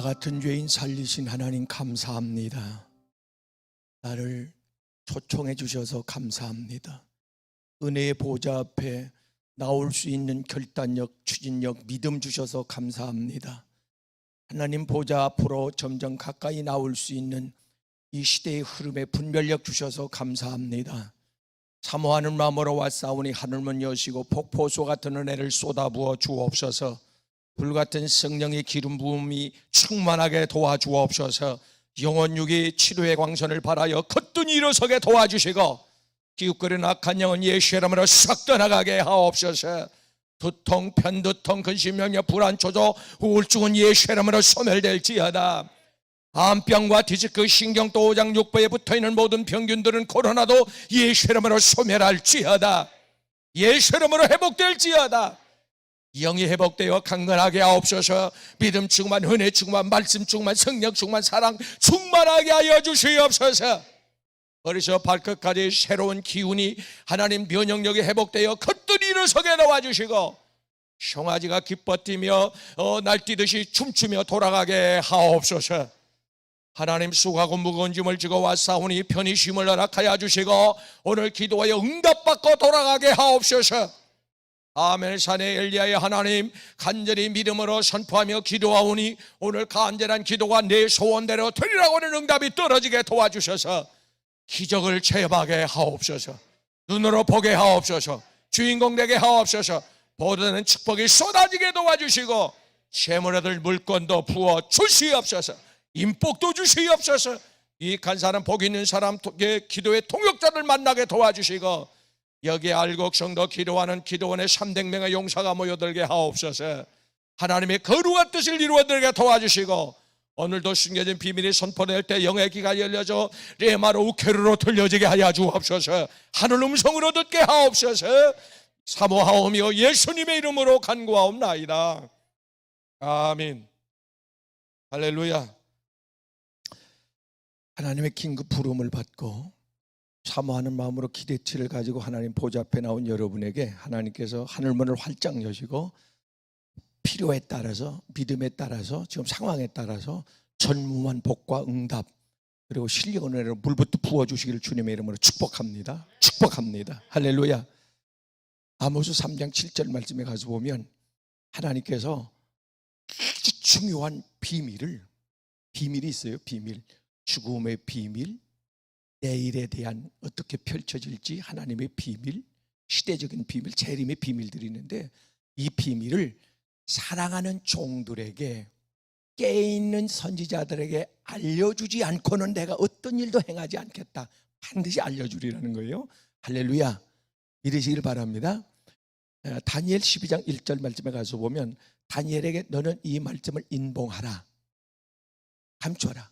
나 같은 죄인 살리신 하나님 감사합니다. 나를 초청해 주셔서 감사합니다. 은혜의 보좌 앞에 나올 수 있는 결단력, 추진력, 믿음 주셔서 감사합니다. 하나님 보좌 앞으로 점점 가까이 나올 수 있는 이 시대의 흐름에 분별력 주셔서 감사합니다. 사모하는 마음으로 왔사오니 하늘문 여시고 폭포수 같은 은혜를 쏟아부어 주옵소서. 불같은 성령의 기름 부음이 충만하게 도와주옵소서. 영혼육이 치료의 광선을 발하여 거뜬히 일어서게 도와주시고 기웃거리는 악한 영은 예수의 이름으로 싹 떠나가게 하옵소서. 두통, 편두통, 근심병력, 불안, 초조, 우울증은 예수의 이름으로 소멸될지어다. 암병과 디스크, 신경도, 오장, 육부에 붙어있는 모든 병균들은 코로나도 예수의 이름으로 소멸할지어다. 예수의 이름으로 회복될지어다. 영이 회복되어 강건하게 하옵소서. 믿음 충만, 은혜 충만, 말씀 충만, 성령 충만, 사랑 충만하게 하여 주시옵소서. 머리서 발끝까지 새로운 기운이 하나님 면역력이 회복되어 거뜬히 일어서게 도와주시고 송아지가 기뻐 뛰며 날뛰듯이 춤추며 돌아가게 하옵소서. 하나님 수고하고 무거운 짐을 지고 왔사오니 편히 쉼을 허락하여 주시고 오늘 기도하여 응답받고 돌아가게 하옵소서. 아멘. 산의 엘리야의 하나님 간절히 믿음으로 선포하며 기도하오니 오늘 간절한 기도가 내 소원대로 되리라고 하는 응답이 떨어지게 도와주셔서 기적을 체험하게 하옵소서. 눈으로 보게 하옵소서. 주인공 되게 하옵소서. 보다는 축복이 쏟아지게 도와주시고 재물 얻을 물건도 부어 주시옵소서. 인복도 주시옵소서. 이익한 사람, 복 있는 사람의 기도의 통역자를 만나게 도와주시고 여기 알곡 성도 기도하는 기도원의 300명의 용사가 모여들게 하옵소서. 하나님의 거룩한 뜻을 이루어들게 도와주시고 오늘도 숨겨진 비밀이 선포될 때 영의 귀가 열려져 레마로 우케르로 들려지게 하여 주옵소서. 하늘 음성으로 듣게 하옵소서. 사모하오며 예수님의 이름으로 간구하옵나이다. 아멘. 할렐루야. 하나님의 긴급 부름을 받고 사모하는 마음으로 기대치를 가지고 하나님 보좌 앞에 나온 여러분에게 하나님께서 하늘문을 활짝 여시고 필요에 따라서, 믿음에 따라서, 지금 상황에 따라서 전무한 복과 응답 그리고 신령한 은혜로 물부터 부어주시기를 주님의 이름으로 축복합니다. 축복합니다. 할렐루야. 아모스 3장 7절 말씀에 가서 보면 하나님께서 아주 중요한 비밀이 있어요. 비밀. 죽음의 비밀, 내일에 대한 어떻게 펼쳐질지 하나님의 비밀, 시대적인 비밀, 재림의 비밀들이 있는데 이 비밀을 사랑하는 종들에게, 깨어있는 선지자들에게 알려주지 않고는 내가 어떤 일도 행하지 않겠다. 반드시 알려주리라는 거예요. 할렐루야. 믿으시길 바랍니다. 다니엘 12장 1절 말씀에 가서 보면 다니엘에게 너는 이 말씀을 인봉하라, 감춰라.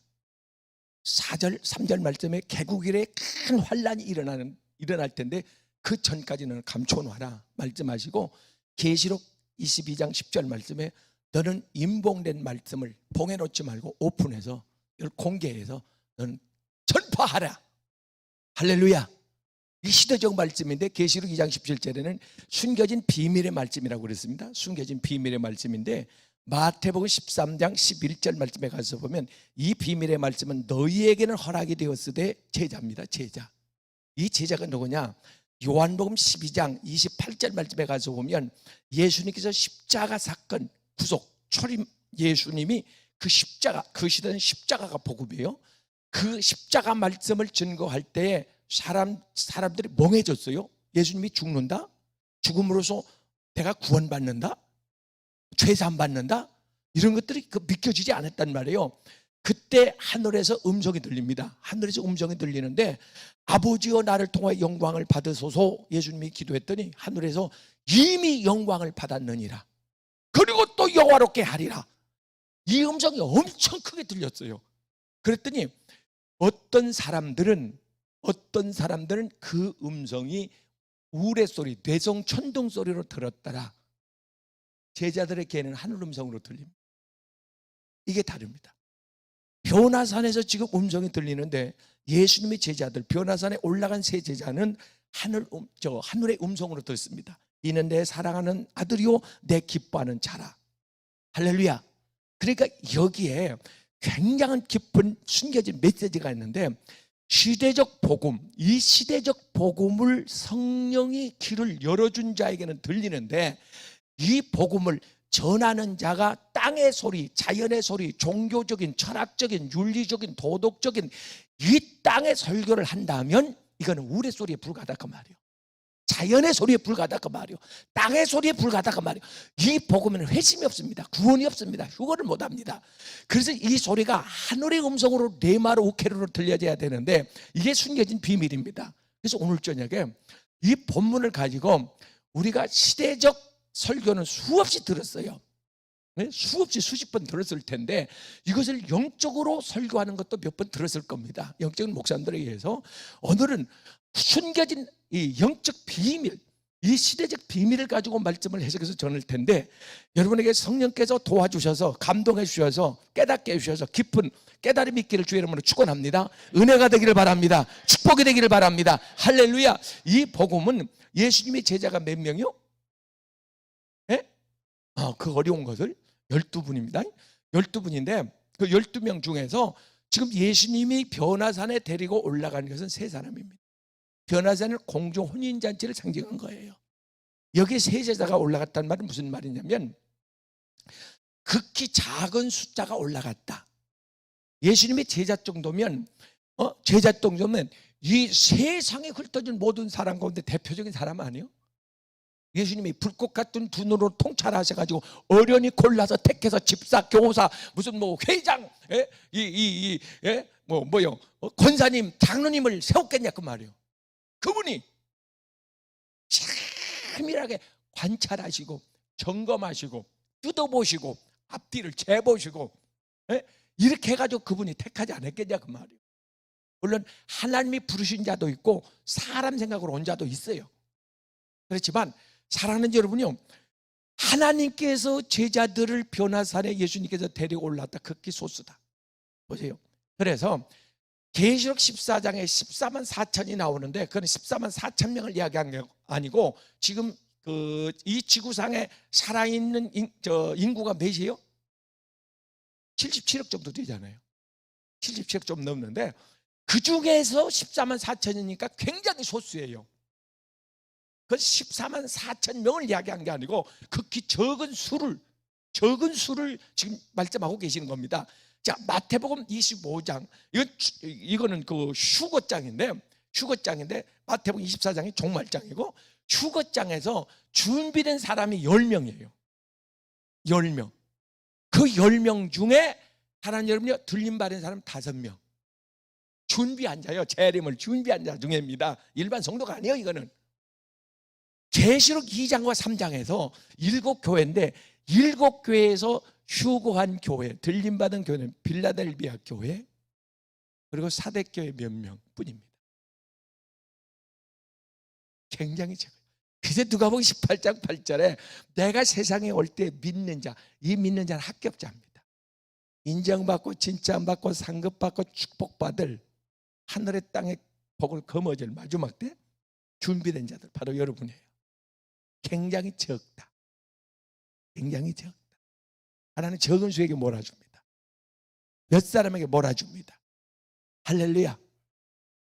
4절 3절 말씀에 개국일에 큰 환란이 일어날 텐데 그 전까지는 감춰놔라 말씀하시고 계시록 22장 10절 말씀에 너는 인봉된 말씀을 봉해놓지 말고 오픈해서 이걸 공개해서 너는 전파하라. 할렐루야. 이 시대적 말씀인데 계시록 2장 17절에는 숨겨진 비밀의 말씀이라고 그랬습니다. 숨겨진 비밀의 말씀인데 마태복음 13장 11절 말씀에 가서 보면 이 비밀의 말씀은 너희에게는 허락이 되었으되 제자입니다. 제자. 이 제자가 누구냐? 요한복음 12장 28절 말씀에 가서 보면 예수님께서 십자가 사건 구속 초림 예수님이 그 십자가, 그 시대는 십자가가 복음이에요. 그 십자가 말씀을 증거할 때에 사람들이 멍해졌어요. 예수님이 죽는다? 죽음으로써 내가 구원받는다? 죄산 받는다? 이런 것들이 믿겨지지 않았단 말이에요. 그때 하늘에서 음성이 들립니다. 하늘에서 음성이 들리는데 아버지여 나를 통하여 영광을 받으소서 예수님이 기도했더니 하늘에서 이미 영광을 받았느니라. 그리고 또 영화롭게 하리라. 이 음성이 엄청 크게 들렸어요. 그랬더니 어떤 사람들은 그 음성이 우레소리, 뇌성천둥 소리로 들었더라. 제자들의 귀에는 하늘 음성으로 들립니다. 이게 다릅니다. 변화산에서 지금 음성이 들리는데 예수님의 제자들, 변화산에 올라간 세 제자는 하늘의 음성으로 듣습니다. 이는 내 사랑하는 아들이요 내 기뻐하는 자라. 할렐루야. 그러니까 여기에 굉장한 깊은 숨겨진 메시지가 있는데, 시대적 복음, 이 시대적 복음을 성령이 길을 열어준 자에게는 들리는데, 이 복음을 전하는 자가 땅의 소리, 자연의 소리, 종교적인, 철학적인, 윤리적인, 도덕적인 이 땅의 설교를 한다면 이거는 우레 소리에 불과하다 그 말이에요. 자연의 소리에 불과하다 그 말이에요. 땅의 소리에 불과하다 그 말이에요. 이 복음에는 회심이 없습니다. 구원이 없습니다. 휴거를 못합니다. 그래서 이 소리가 하늘의 음성으로 네마르 우케르로 들려져야 되는데 이게 숨겨진 비밀입니다. 그래서 오늘 저녁에 이 본문을 가지고 우리가 시대적 설교는 수없이 들었어요. 수없이 수십 번 들었을 텐데 이것을 영적으로 설교하는 것도 몇 번 들었을 겁니다. 영적인 목사님들에 의해서. 오늘은 숨겨진 이 영적 비밀, 이 시대적 비밀을 가지고 말씀을 해석해서 전할 텐데, 여러분에게 성령께서 도와주셔서 감동해 주셔서 깨닫게 해주셔서 깊은 깨달음이 있기를 주의 이름으로 축원합니다. 은혜가 되기를 바랍니다. 축복이 되기를 바랍니다. 할렐루야. 이 복음은 예수님의 제자가 몇 명이요? 그 어려운 것을 12분입니다. 12분인데 그 12명 중에서 지금 예수님이 변화산에 데리고 올라가는 것은 3사람입니다. 변화산은 공중 혼인잔치를 상징한 거예요. 여기 3제자가 올라갔다는 말은 무슨 말이냐면 극히 작은 숫자가 올라갔다. 예수님의 제자 정도면 이 세상에 흩어진 모든 사람 가운데 대표적인 사람 아니에요? 예수님이 불꽃 같은 두 눈으로 통찰하셔가지고 어련히 골라서 택해서 집사, 교사, 무슨 회장, 권사님, 장로님을 세웠겠냐 그 말이에요. 그분이 세밀하게 관찰하시고 점검하시고 뜯어보시고 앞뒤를 재보시고 이렇게 해가지고 그분이 택하지 않았겠냐 그 말이에요. 물론 하나님이 부르신 자도 있고 사람 생각으로 온 자도 있어요. 그렇지만 사랑하는 여러분요, 하나님께서 제자들을 변화산에 예수님께서 데리고 올랐다. 극히 소수다. 보세요. 그래서 계시록 14장에 14만 4천이 나오는데 그건 14만 4천 명을 이야기한 게 아니고 지금 이 지구상에 살아있는 인구가 몇이에요? 77억 정도 되잖아요. 77억 좀 넘는데 그 중에서 14만 4천이니까 굉장히 소수예요. 그 14만 4천 명을 이야기한 게 아니고 극히 적은 수를 지금 말씀하고 계시는 겁니다. 자, 마태복음 25장 이거는 그 휴거장인데 마태복음 24장이 종말장이고 휴거장에서 준비된 사람이 10명이에요. 10명. 그 10명 중에 하나님 여러분요, 들림 받은 사람 5명. 준비한 자요. 재림을 준비한 자 중에입니다. 일반 성도가 아니에요. 이거는 계시록 2장과 3장에서 7교회인데 7교회에서 휴거한 교회, 들림받은 교회는 빌라델비아 교회 그리고 사대교회 몇 명뿐입니다. 굉장히 적어요. 그래서 누가복음 18장 8절에 내가 세상에 올 때 믿는 자, 이 믿는 자는 합격자입니다. 인정받고 칭찬받고 상급받고 축복받을 하늘의 땅의 복을 거머쥘 마지막 때 준비된 자들 바로 여러분이에요. 굉장히 적다. 굉장히 적다. 하나님 적은 수에게 몰아줍니다. 몇 사람에게 몰아줍니다. 할렐루야.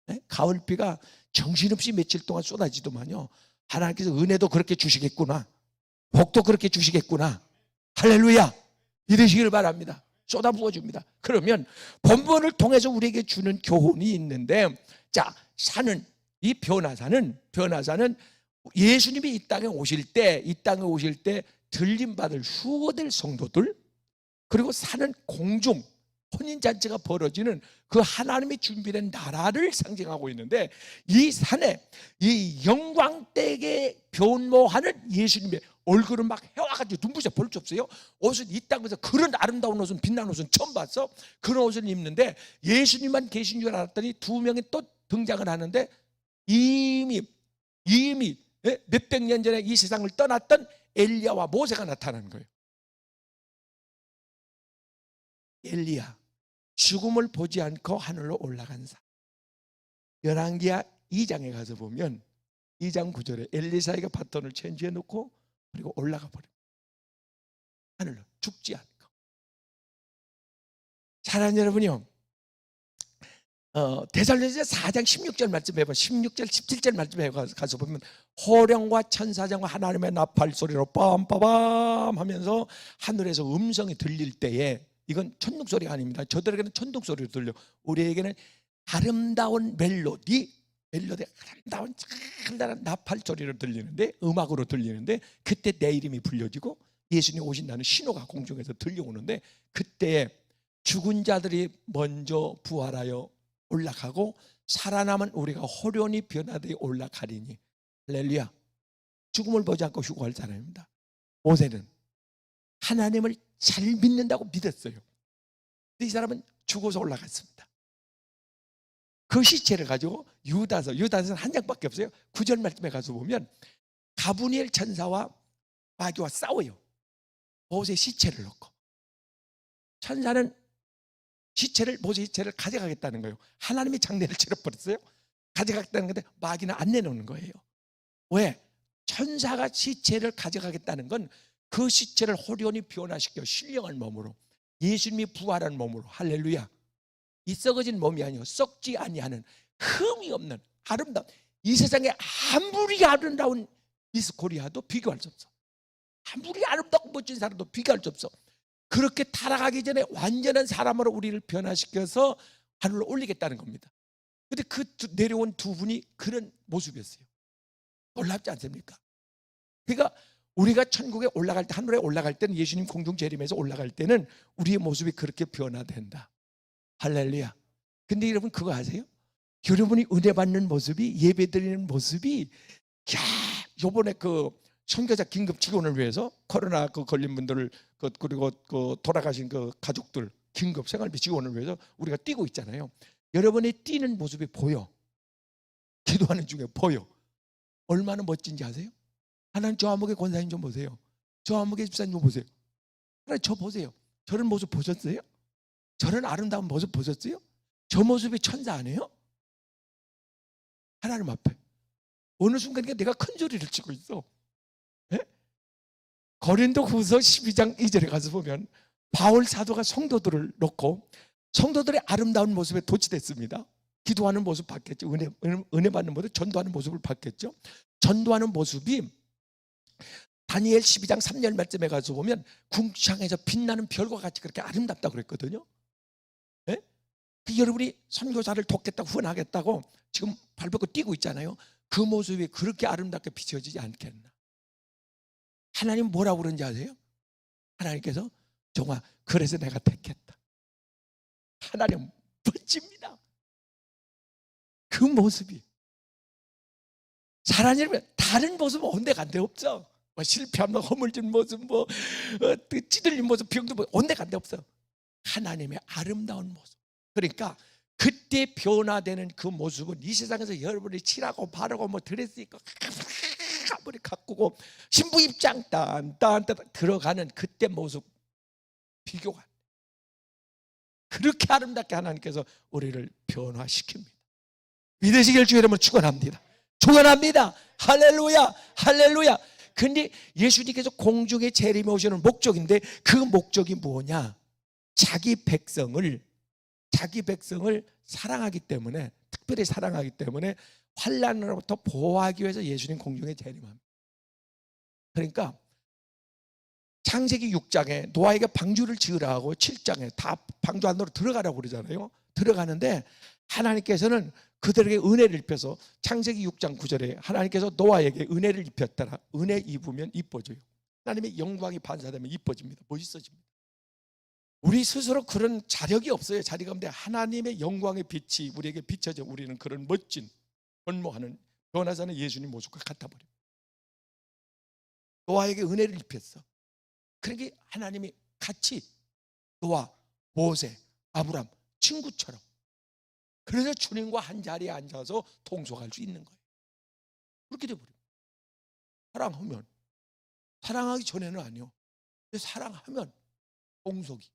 네? 가을비가 정신없이 며칠 동안 쏟아지더만요. 하나님께서 은혜도 그렇게 주시겠구나. 복도 그렇게 주시겠구나. 할렐루야. 이러시길 바랍니다. 쏟아 부어줍니다. 그러면 본문을 통해서 우리에게 주는 교훈이 있는데, 자, 이 변화사는 예수님이 이 땅에 오실 때 들림받을 휴거될 성도들, 그리고 사는 공중 혼인잔치가 벌어지는 그 하나님이 준비된 나라를 상징하고 있는데, 이 산에 이 영광되게 변모하는 예수님의 얼굴을 막 해와가지고 눈부셔 볼 수 없어요. 옷은 이 땅에서 그런 아름다운 옷은, 빛나는 옷은 처음 봤어. 그런 옷을 입는데 예수님만 계신 줄 알았더니 2명이 또 등장을 하는데 이미 몇백 년 전에 이 세상을 떠났던 엘리야와 모세가 나타나는 거예요. 엘리야, 죽음을 보지 않고 하늘로 올라간 사. 열왕기하 2장에 가서 보면 2장 9절에 엘리사가 바톤을 체인지해 놓고 그리고 올라가 버립니다. 하늘로 죽지 않고. 사랑하는 여러분이요, 데살로니가서 4장 16절 말씀에 보면 16절 17절 말씀에 가서 보면 호령과 천사장과 하나님의 나팔 소리로 빰빠밤 하면서 하늘에서 음성이 들릴 때에, 이건 천둥 소리가 아닙니다. 저들에게는 천둥 소리로 들려. 우리에게는 아름다운 멜로디 아름다운 찬란한 나팔 소리로 들리는데, 음악으로 들리는데, 그때 내 이름이 불려지고 예수님 오신다는 신호가 공중에서 들려오는데, 그때 죽은 자들이 먼저 부활하여 올라가고 살아남은 우리가 호련히 변화되어 올라가리니. 할렐루야. 죽음을 보지 않고 휴거할 사람입니다. 모세는 하나님을 잘 믿는다고 믿었어요. 이 사람은 죽어서 올라갔습니다. 그 시체를 가지고 유다서는 한 장밖에 없어요. 9절 말씀에 가서 보면 가브리엘 천사와 마귀와 싸워요. 모세 시체를 놓고. 천사는 모세 시체를 가져가겠다는 거예요. 하나님이 장례를 치러버렸어요. 가져가겠다는 건데 마귀는 안 내놓는 거예요. 왜? 천사가 시체를 가져가겠다는 건 그 시체를 호련히 변화시켜 신령한 몸으로, 예수님이 부활한 몸으로, 할렐루야, 이 썩어진 몸이 아니요 썩지 아니하는 흠이 없는 아름다운, 이 세상에 아무리 아름다운 미스 코리아도 비교할 수 없어. 아무리 아름답고 멋진 사람도 비교할 수 없어. 그렇게 타락하기 전에 완전한 사람으로 우리를 변화시켜서 하늘로 올리겠다는 겁니다. 그런데 내려온 두 분이 그런 모습이었어요. 놀랍지 않습니까? 그러니까 우리가 천국에 올라갈 때, 하늘에 올라갈 때는, 예수님 공중 재림에서 올라갈 때는 우리의 모습이 그렇게 변화된다. 할렐루야. 근데 여러분 그거 아세요? 여러분이 은혜 받는 모습이, 예배 드리는 모습이, 요번에 그 선교사 긴급 지원을 위해서 코로나 걸린 분들을, 그리고 돌아가신 그 가족들 긴급 생활비 지원을 위해서 우리가 뛰고 있잖아요. 여러분이 뛰는 모습이 보여. 기도하는 중에 보여. 얼마나 멋진지 아세요? 하나님, 저 암흑의 권사님 좀 보세요. 저 암흑의 집사님 좀 보세요. 하나님, 저 보세요. 저런 모습 보셨어요? 저런 아름다운 모습 보셨어요? 저 모습이 천사 아니에요? 하나님 앞에 어느 순간에 내가 큰 소리를 치고 있어. 고린도후서 12장 2절에 가서 보면 바울 사도가 성도들을 놓고 성도들의 아름다운 모습에 도취됐습니다. 기도하는 모습 봤겠죠. 은혜 받는 모습, 전도하는 모습을 봤겠죠. 전도하는 모습이 다니엘 12장 3절 말씀에 가서 보면 궁창에서 빛나는 별과 같이 그렇게 아름답다고 그랬거든요. 네? 여러분이 선교사를 돕겠다고, 후원하겠다고 지금 발벗고 뛰고 있잖아요. 그 모습이 그렇게 아름답게 비춰지지 않겠나. 하나님 뭐라고 그런지 아세요? 하나님께서 정말 그래서 내가 택했다. 하나님 멋집니다. 그 모습이. 사랑하는 여러분, 다른 모습은 온데간데 없어. 실패하면 허물진 모습, 찌들린 모습, 병든 모습, 온데간데 없어. 하나님의 아름다운 모습. 그러니까 그때 변화되는 그 모습은 이 세상에서 여러분이 칠하고 바르고 드레스 입고 머리 가꾸고 신부 입장 딴 들어가는 그때 모습 비교가 안 돼. 그렇게 아름답게 하나님께서 우리를 변화시킵니다. 믿으시길 주 여러분 축원합니다. 축원합니다. 할렐루야, 할렐루야. 근데 예수님께서 공중에 재림에 오시는 목적인데, 그 목적이 뭐냐? 자기 백성을 사랑하기 때문에, 특별히 사랑하기 때문에 환난으로부터 보호하기 위해서 예수님 공중에 재림합니다. 그러니까 창세기 6장에 노아에게 방주를 지으라 하고 7장에 다 방주 안으로 들어가라고 그러잖아요. 들어가는데 하나님께서는 그들에게 은혜를 입혀서 창세기 6장 9절에 하나님께서 노아에게 은혜를 입혔더라. 은혜 입으면 이뻐져요. 하나님의 영광이 반사되면 이뻐집니다. 멋있어집니다. 우리 스스로 그런 자력이 없어요. 자리가 없는데 하나님의 영광의 빛이 우리에게 비춰져 우리는 그런 멋진 변모하는 변화사는 예수님 모습과 같아버려요. 노아에게 은혜를 입혔어. 그러니까 하나님이 같이 노아, 모세, 아브람 친구처럼, 그래서 주님과 한 자리에 앉아서 통속할 수 있는 거예요. 그렇게 돼버려요. 사랑하면, 사랑하기 전에는 아니요. 근데 사랑하면 통속이,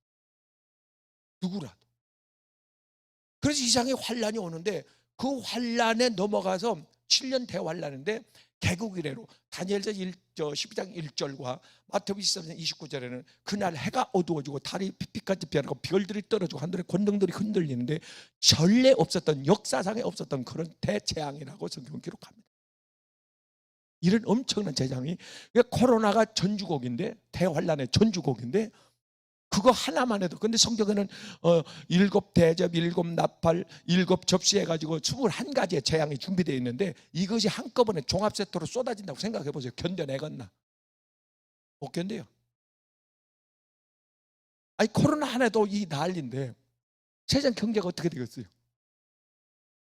누구라도. 그래서 이상의 환란이 오는데 그 환란에 넘어가서 7년 대환란인데 개국 이래로 다니엘서 12장 1절과 마태복음 23장 29절에는 그날 해가 어두워지고 달이 핏빛같이 변하고 별들이 떨어지고 하늘의 권능들이 흔들리는데 전례 없었던, 역사상에 없었던 그런 대재앙이라고 성경은 기록합니다. 이런 엄청난 재앙이, 코로나가 전주곡인데, 대환란의 전주곡인데 그거 하나만 해도, 근데 성경에는 7 대접, 7 나팔, 7 접시해가지고 21가지의 재앙이 준비되어 있는데 이것이 한꺼번에 종합 세트로 쏟아진다고 생각해 보세요. 견뎌내겠나? 못 견뎌요. 아니, 코로나 하나도 이 난리인데 세상 경제가 어떻게 되겠어요?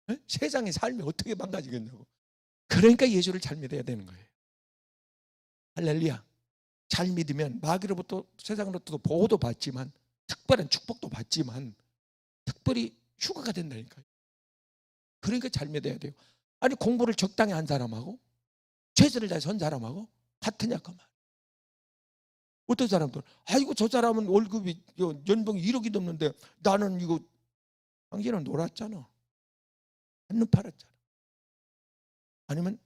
네? 세상의 삶이 어떻게 망가지겠냐고. 그러니까 예수를 잘 믿어야 되는 거예요. 할렐루야. 잘 믿으면 마귀로부터, 세상으로부터 보호도 받지만, 특별한 축복도 받지만, 특별히 휴가가 된다니까요. 그러니까 잘 믿어야 돼요. 아니, 공부를 적당히 한 사람하고 최선을 다해서 한 사람하고 같으냐고 말. 어떤 사람들, 아이고 저 사람은 월급이, 연봉이 1억이 넘는데 나는 이거, 당신은 놀았잖아. 한눈 팔았잖아. 아니면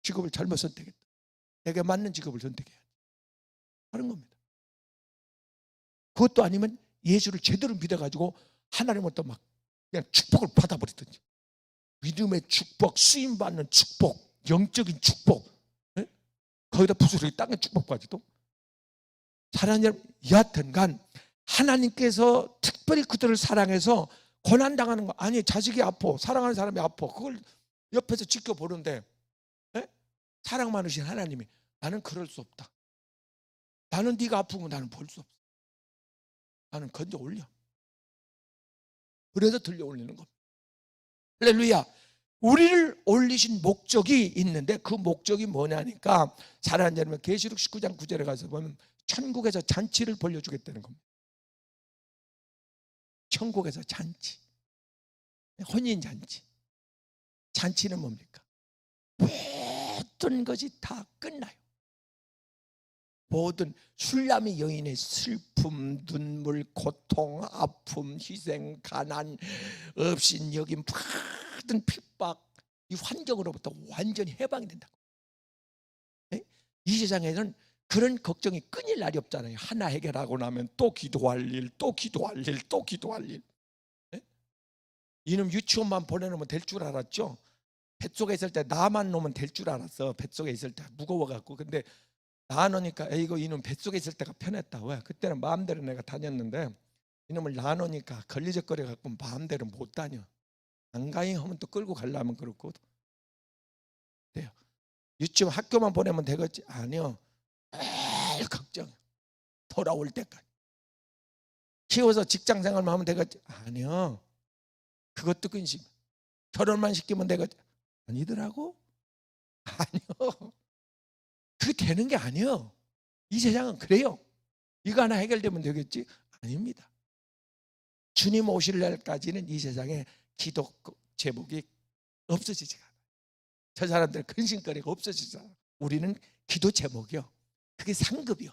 직업을 잘못 선택했다. 내게 맞는 직업을 선택해야 돼. 하는 겁니다. 그것도 아니면 예수를 제대로 믿어가지고 하나님부터 막 그냥 축복을 받아버리든지, 믿음의 축복, 쓰임받는 축복, 영적인 축복, 네? 거기다 부스러기 땅의 축복까지도. 사랑하는 여러분, 여하튼간 하나님께서 특별히 그들을 사랑해서 고난당하는 거 아니, 자식이 아파, 사랑하는 사람이 아파, 그걸 옆에서 지켜보는데, 네? 사랑 많으신 하나님이 나는 그럴 수 없다. 나는 네가 아픈 거 나는 볼 수 없어. 나는 건져 올려. 그래서 들려 올리는 겁니다. 할렐루야. 우리를 올리신 목적이 있는데 그 목적이 뭐냐니까, 사랑하는 여러분, 계시록 19장 9절에 가서 보면 천국에서 잔치를 벌려주겠다는 겁니다. 천국에서 잔치, 혼인잔치. 잔치는 뭡니까? 모든 것이 다 끝나요. 모든 술람이 여인의 슬픔, 눈물, 고통, 아픔, 희생, 가난, 업신 여김, 모든 핍박, 이 환경으로부터 완전히 해방이 된다고. 이 세상에는 그런 걱정이 끊일 날이 없잖아요. 하나 해결하고 나면 또 기도할 일, 또 기도할 일, 또 기도할 일. 이놈 유치원만 보내놓으면 될 줄 알았죠. 뱃속에 있을 때 나만 놓으면 될 줄 알았어. 뱃속에 있을 때 무거워갖고. 근데 낳아놓으니까 에이고 이놈 뱃속에 있을 때가 편했다. 왜? 그때는 마음대로 내가 다녔는데 이놈을 낳아놓으니까 걸리적거려 갖고 마음대로 못 다녀. 안가히 하면 또 끌고 가려면 그렇고 돼요. 유치원 학교만 보내면 되겠지? 아니요. 매일 걱정. 돌아올 때까지. 키워서 직장 생활만 하면 되겠지? 아니요. 그것도 근심. 결혼만 시키면 되겠지? 아니더라고? 아니요. 그게 되는 게 아니에요. 이 세상은 그래요. 이거 하나 해결되면 되겠지? 아닙니다. 주님 오실 날까지는 이 세상에 기도 제목이 없어지지 않아요. 저 사람들은 근심거리가 없어지지 않아요. 우리는 기도 제목이요, 그게 상급이요,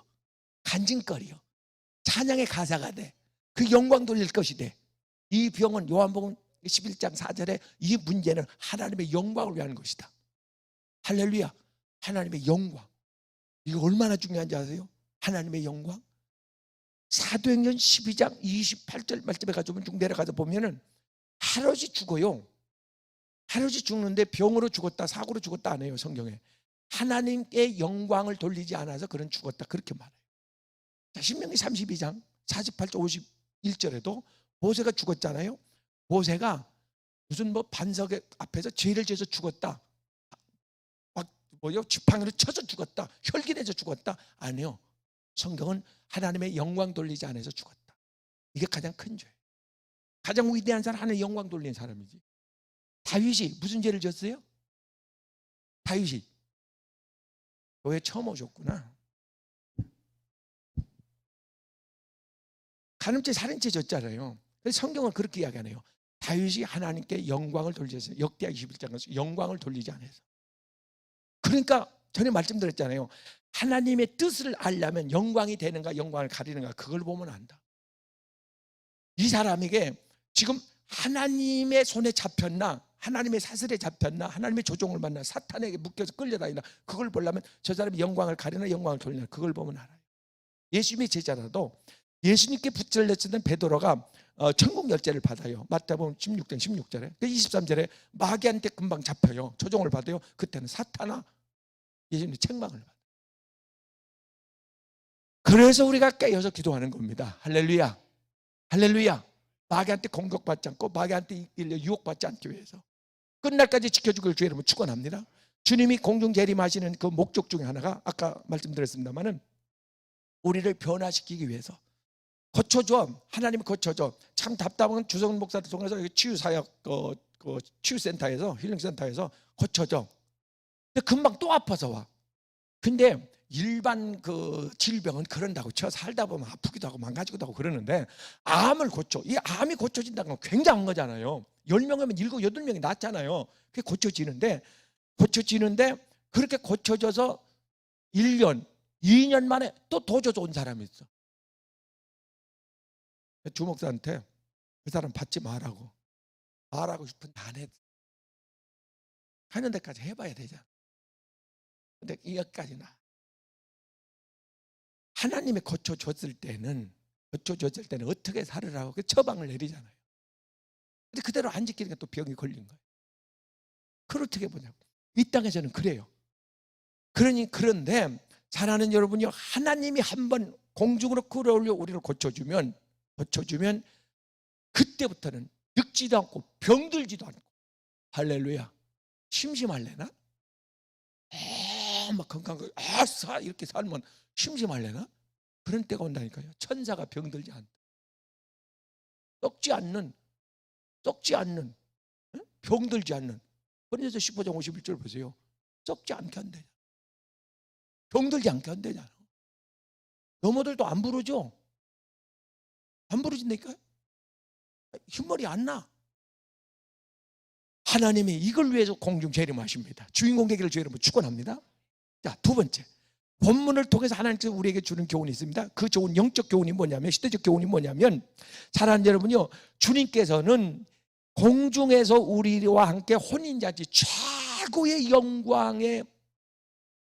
간증거리요, 찬양의 가사가 돼. 그 영광 돌릴 것이 돼. 이 병은 요한복음 11장 4절에 이 문제는 하나님의 영광을 위한 것이다. 할렐루야. 하나님의 영광. 이거 얼마나 중요한지 아세요? 하나님의 영광. 사도행전 12장 28절 말씀에 가서 쭉 내려가서 보면은 할아버지 죽어요. 할아버지 죽는데 병으로 죽었다, 사고로 죽었다 안 해요. 성경에 하나님께 영광을 돌리지 않아서 그런 죽었다 그렇게 말해요. 자, 신명기 32장 48절 51절에도 모세가 죽었잖아요. 모세가 무슨 반석 앞에서 죄를 지어서 죽었다, 지팡이로 쳐서 죽었다, 혈기내서 죽었다 아니요. 성경은 하나님의 영광 돌리지 않아서 죽었다. 이게 가장 큰 죄예요. 가장 위대한 사람, 하나님의 영광 돌리는 사람이지. 다윗이 무슨 죄를 졌어요? 다윗이 교회 처음 오셨구나. 간음죄, 살인죄 졌잖아요. 그래서 성경은 그렇게 이야기하네요. 다윗이 하나님께 영광을 돌리지 않아서, 역대하 21장에서 영광을 돌리지 않아서. 그러니까 전에 말씀드렸잖아요. 하나님의 뜻을 알려면 영광이 되는가 영광을 가리는가 그걸 보면 안다. 이 사람에게 지금 하나님의 손에 잡혔나 하나님의 사슬에 잡혔나, 하나님의 조종을 받나, 사탄에게 묶여서 끌려다니나, 그걸 보려면 저 사람이 영광을 가리나 영광을 돌리나, 그걸 보면 알아요. 예수님의 제자라도 예수님께 붙들렸던 베드로가 천국 열쇠를 받아요. 마태복음 16장 16절에 23절에 마귀한테 금방 잡혀요. 조종을 받아요. 그때는 사탄아 예수님의 책망을 받아요. 그래서 우리가 깨어서 기도하는 겁니다. 할렐루야, 할렐루야. 마귀한테 공격받지 않고 마귀한테 유혹받지 않기 위해서 끝날까지 지켜주길 주의 이름으로 축원합니다. 주님이 공중 재림하시는 그 목적 중에 하나가 아까 말씀드렸습니다마는 우리를 변화시키기 위해서 고쳐줘. 하나님이 고쳐줘. 참 답답한 주성훈 목사를 통해서 치유사역 치유센터에서 힐링센터에서 고쳐줘. 근데 금방 또 아파서 와. 근데 일반 그 질병은 그런다고 쳐 살다 보면 아프기도 하고 망가지기도 하고 그러는데 암을 고쳐. 이 암이 고쳐진다는 건 굉장한 거잖아요. 10명이면 7, 8명이 낫잖아요. 그게 고쳐지는데 그렇게 고쳐져서 1년, 2년 만에 또 도저히 온 사람이 있어. 주목사한테 그 사람 받지 말라고. 말하고 싶은데 안 해. 하는 데까지 해봐야 되잖아. 근데 여기까지나. 하나님이 고쳐줬을 때는 어떻게 살으라고 그 처방을 내리잖아요. 근데 그대로 안 지키니까 또 병이 걸린 거예요. 그걸 어떻게 보냐고. 이 땅에서는 그래요. 그런데 사랑하는 여러분이요, 하나님이 한번 공중으로 끌어올려 우리를 고쳐주면 그때부터는 늙지도 않고 병들지도 않고, 할렐루야. 심심할래나? 막 건강하게 아싸 이렇게 살면 심심할래나? 그런 때가 온다니까요. 천사가 병들지 않다. 썩지 않는 병들지 않는. 그래서 15장 51절 보세요. 썩지 않게 한대요. 병들지 않게 한대잖아. 너무들도 안 부르죠? 안 부르진다니까요. 흉머리 안 나. 하나님이 이걸 위해서 공중 재림하십니다. 주인공 되기를 주의 이름으로 축원합니다. 자, 두 번째, 본문을 통해서 하나님께서 우리에게 주는 교훈이 있습니다. 그 좋은 영적 교훈이 뭐냐면, 시대적 교훈이 뭐냐면, 사랑하는 여러분요, 주님께서는 공중에서 우리와 함께 혼인잔치 최고의 영광의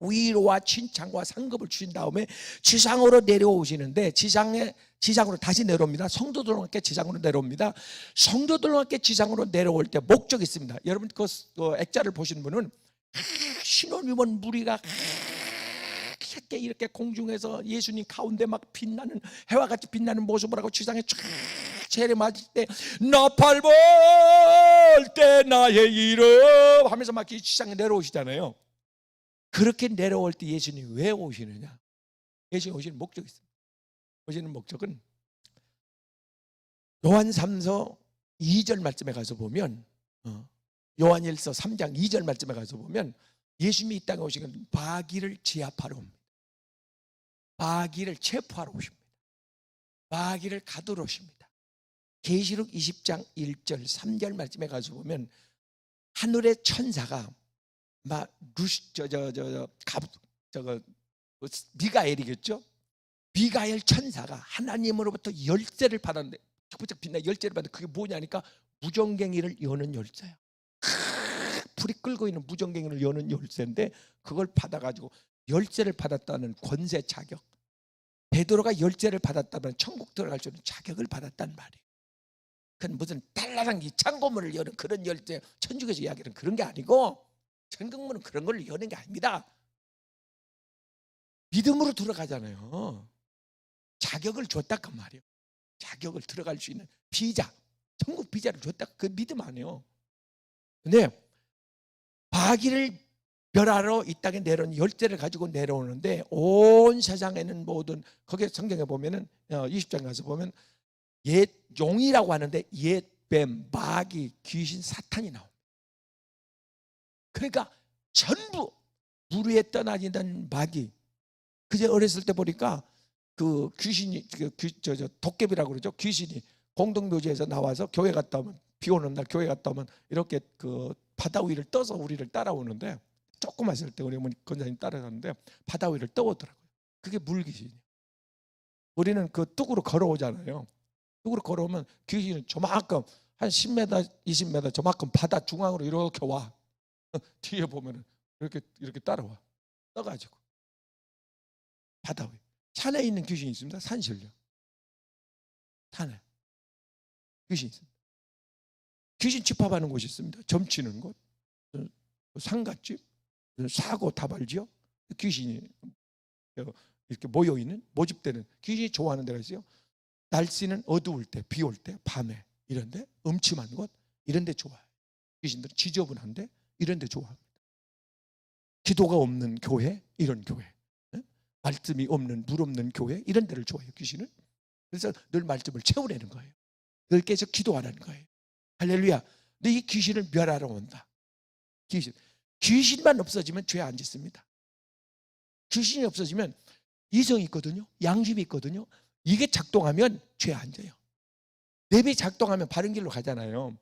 위로와 칭찬과 상급을 주신 다음에 지상으로 내려오시는데, 지상으로 다시 내려옵니다. 성도들과 함께 지상으로 내려옵니다. 성도들과 함께 지상으로 내려올 때 목적이 있습니다. 여러분 그 액자를 보신 분은 신혼이면 무리가 이렇게 공중에서 예수님 가운데 막 빛나는 해와 같이 빛나는 모습을 하고 지상에 쫙 재림하실 때 나팔 불 때 나의 이름 하면서 막 지상에 내려오시잖아요. 그렇게 내려올 때 예수님이 왜 오시느냐? 예수님이 오시는 목적이 있습니다. 오시는 목적은 요한 3서 2절 말씀에 가서 보면, 요한 1서 3장 2절 말씀에 가서 보면 예수님이 이 땅에 오신 건 마귀를 제압하러 옵니다. 마귀를 체포하러 오십니다. 마귀를 가두러 오십니다. 계시록 20장 1절 3절 말씀에 가서 보면 하늘의 천사가 미가엘이겠죠? 미가엘 천사가 하나님으로부터 열쇠를 받았는데, 쩍쩍 빛나 열쇠를 받았는데 그게 뭐냐니까 무정갱이를 여는 열쇠야. 불이 끓고 있는 무정갱이를 여는 열쇠인데 그걸 받아가지고 열쇠를 받았다는 권세 자격, 베드로가 열쇠를 받았다면 천국 들어갈 수 있는 자격을 받았단 말이에요. 그건 무슨 달라랑 이 창고문을 여는 그런 열쇠, 천주교에서 이야기하는 그런 게 아니고, 천국문은 그런 걸 여는 게 아닙니다. 믿음으로 들어가잖아요. 자격을 줬다 그 말이에요. 자격을 들어갈 수 있는 비자, 천국 비자를 줬다, 그 믿음 아니에요. 근데 마귀를 멸하러 이 땅에 내려온 열쇠를 가지고 내려오는데, 온 세상에는 모든, 거기에 성경에 보면은 20장 가서 보면 옛 용이라고 하는데 옛 뱀, 마귀, 귀신, 사탄이 나옵니다. 그러니까 전부 물 위에 떠다니던 마귀. 그제 어렸을 때 보니까 그 귀신이, 도깨비라고 그러죠. 귀신이 공동묘지에서 나와서 교회 갔다 오면, 비 오는 날 교회 갔다 오면 이렇게 그 바다 위를 떠서 우리를 따라오는데, 조금 있을 때 우리 어머니 권사님 따라가는데 바다 위를 떠오더라고요. 그게 물귀신이에요. 우리는 그 뚝으로 걸어오잖아요. 뚝으로 걸어오면 귀신은 조만큼 한 10m, 20m 저만큼 바다 중앙으로 이렇게 와. 뒤에 보면은 이렇게 따라와. 떠가지고 바다 위에. 산에 있는 귀신이 있습니다. 산신령. 산에 귀신이 있습니다. 귀신 집합하는 곳이 있습니다. 점치는 곳, 상갓집, 사고 다발지역, 귀신이 이렇게 모여있는, 모집되는, 귀신이 좋아하는 데가 있어요. 날씨는 어두울 때, 비 올 때, 밤에 이런데, 음침한 곳 이런데 좋아해요. 귀신들은 지저분한데 이런데 좋아합니다. 기도가 없는 교회, 이런 교회, 말씀이 없는, 물 없는 교회, 이런 데를 좋아해요. 귀신은. 그래서 늘 말씀을 채우려는 거예요. 늘 계속 기도하라는 거예요. 할렐루야. 근데 이 귀신을 멸하러 온다. 귀신만 없어지면 죄 안 짓습니다. 귀신이 없어지면 이성이 있거든요. 양심이 있거든요. 이게 작동하면 죄 안 져요. 뇌비 작동하면 바른 길로 가잖아요.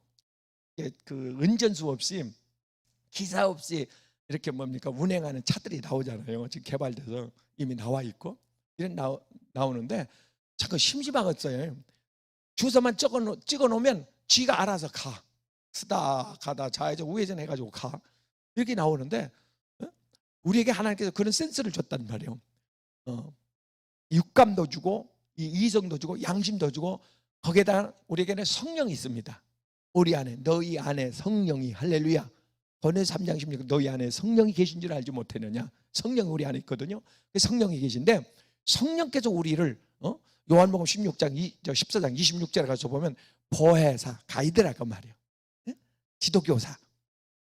그 운전수 없이, 기사 없이 이렇게 운행하는 차들이 나오잖아요. 지금 개발돼서 이미 나와 있고 이런 나오는데 잠깐 심심하겠어요. 주소만 찍어 놓으면 지가 알아서 가. 쓰다 가다 좌회전 우회전 해가지고 가. 이렇게 나오는데 우리에게 하나님께서 그런 센스를 줬단 말이에요. 육감도 주고 이성도 주고 양심도 주고 거기에다 우리에게는 성령이 있습니다. 우리 안에, 너희 안에 성령이, 할렐루야. 고린도서 3장 16 너희 안에 성령이 계신 줄 알지 못했느냐. 성령이 우리 안에 있거든요. 성령이 계신데 성령께서 우리를 요한복음 14장 26절에 가서 보면 보혜사, 가이드라고 말이에요. 지도교사.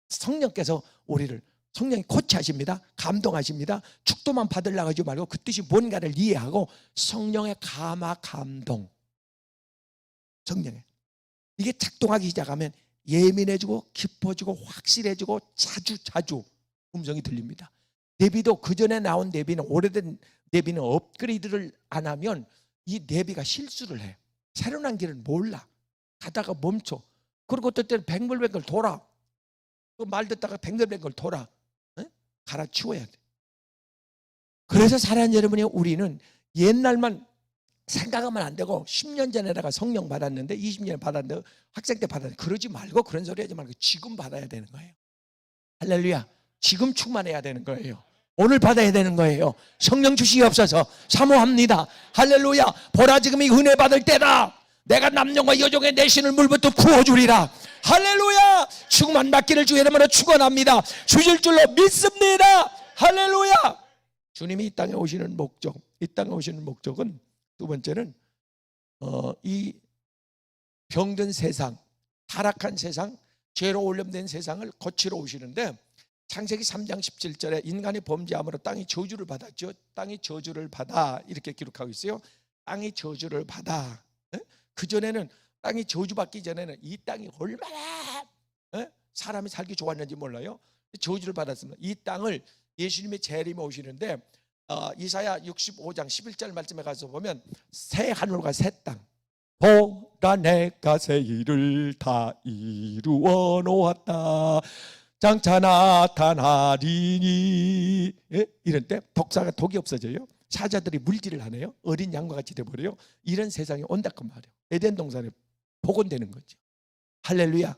성령께서 우리를, 성령이 코치하십니다. 감동하십니다. 축도만 받으려고 하지 말고 그 뜻이 뭔가를 이해하고 성령의 감화 감동. 성령에 이게 작동하기 시작하면 예민해지고 깊어지고 확실해지고 자주 음성이 들립니다. 내비도 그전에 나온 내비는, 오래된 내비는 업그레이드를 안 하면 이 내비가 실수를 해. 새로 난 길을 몰라. 가다가 멈춰. 그리고 어떨 때는 뱅글뱅글 돌아. 말 듣다가 뱅글뱅글 돌아. 갈아치워야 돼. 그래서 사랑하는 여러분이, 우리는 옛날만 생각하면 안 되고 10년 전에다가 성령 받았는데 20년 받았는데 학생 때 받았는데 그러지 말고, 그런 소리 하지 말고 지금 받아야 되는 거예요. 할렐루야. 지금 충만해야 되는 거예요. 오늘 받아야 되는 거예요. 성령 주시옵소서. 사모합니다. 할렐루야. 보라, 지금 이 은혜 받을 때다. 내가 남녀와 여종의 내신을 물부터 부어주리라. 할렐루야. 충만 받기를 주의 이름으로 축원합니다. 주실 줄로 믿습니다. 할렐루야. 주님이 이 땅에 오시는 목적, 이 땅에 오시는 목적은, 두 번째는 이 병든 세상, 타락한 세상, 죄로 오염된 세상을 고치러 오시는데, 창세기 3장 17절에 인간이 범죄함으로 땅이 저주를 받았죠. 땅이 저주를 받아, 이렇게 기록하고 있어요. 땅이 저주를 받아. 그전에는, 땅이 저주받기 전에는 이 땅이 얼마나 사람이 살기 좋았는지 몰라요. 저주를 받았습니다. 이 땅을 예수님의 재림에 오시는데, 이사야 65장 11절 말씀에 가서 보면 새 하늘과 새 땅, 보라 내가 새 일을 다 이루어 놓았다, 장차 나타나리니. 이런 때 독사가 독이 없어져요. 사자들이 물질을 하네요. 어린 양과 같이 돼버려요. 이런 세상이 온다고 말이에요. 에덴 동산에 복원되는 거죠. 할렐루야.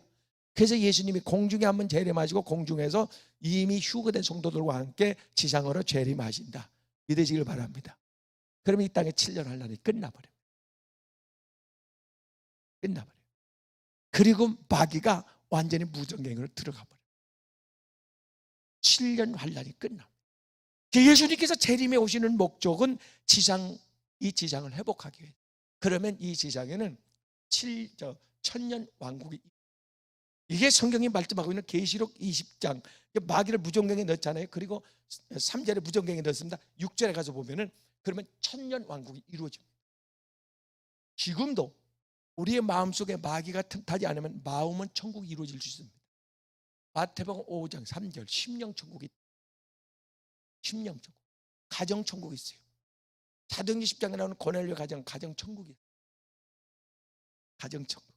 그래서 예수님이 공중에 한번 재림하시고 공중에서 이미 휴거된 성도들과 함께 지상으로 재림하신다. 믿으시길 바랍니다. 그러면 이 땅에 7년 환란이 끝나버려요. 끝나버려요. 그리고 마귀가 완전히 무전갱으로 들어가 버려요. 7년 환란이 끝나. 예수님께서 재림에 오시는 목적은 이 지상을 회복하기 위해. 그러면 이 지상에는 천년 왕국이, 이게 성경이 말씀하고 있는 계시록 20장. 마귀를 무전갱에 넣잖아요. 그리고 3절에 무전갱에 넣습니다. 6절에 가서 보면은, 그러면 천년 왕국이 이루어집니다. 지금도 우리의 마음속에 마귀가 틈타지 않으면 마음은 천국이 이루어질 수 있습니다. 마태복음 5장 3절 심령천국이 있다. 심령천국, 가정천국이 있어요. 사도행전 10장에 나오는 고넬료 가정천국이에요. 가정천국.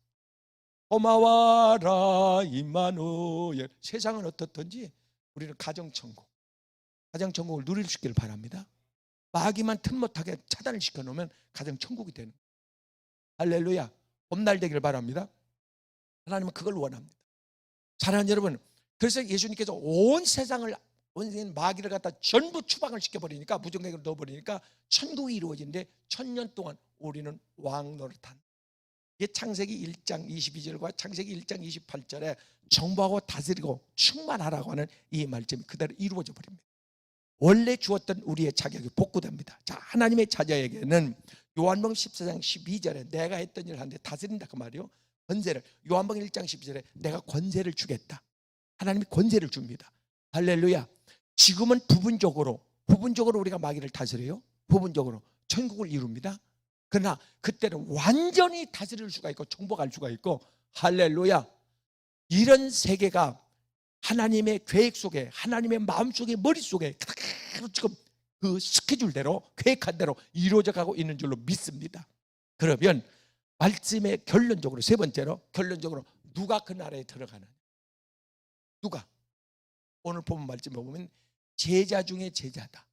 고마워라 임마누엘. 세상은 어떻든지 우리는 가정천국, 가정천국을 누릴 수 있기를 바랍니다. 마귀만 틈 못하게 차단을 시켜놓으면 가정천국이 되는 거예요. 할렐루야. 봄날 되기를 바랍니다. 하나님은 그걸 원합니다. 사랑하는 여러분, 그래서 예수님께서 온 세상을, 온 마귀를 갖다 전부 추방을 시켜버리니까, 무정객으로 넣어버리니까 천국이 이루어지는데 1000년 동안 우리는 왕 노릇한. 이게 창세기 1장 22절과 창세기 1장 28절에 정복하고 다스리고 충만하라고 하는 이 말씀이 그대로 이루어져 버립니다. 원래 주었던 우리의 자격이 복구됩니다. 자, 하나님의 자녀에게는 요한복음 14장 12절에 내가 했던 일을 하는데 다스린다 그 말이요. 권세를, 요한복음 1장 12절에 내가 권세를 주겠다. 하나님이 권세를 줍니다. 할렐루야. 지금은 부분적으로 우리가 마귀를 다스려요. 부분적으로 천국을 이룹니다. 그러나 그때는 완전히 다스릴 수가 있고 정복할 수가 있고, 할렐루야. 이런 세계가 하나님의 계획 속에, 하나님의 마음속에, 머릿속에 지금 그 스케줄대로, 계획한 대로 이루어져 가고 있는 줄로 믿습니다. 그러면 말씀의 결론적으로, 세 번째로 결론적으로 누가 그 나라에 들어가느냐? 누가? 오늘 보면 말씀에 보면 제자 중에 제자다.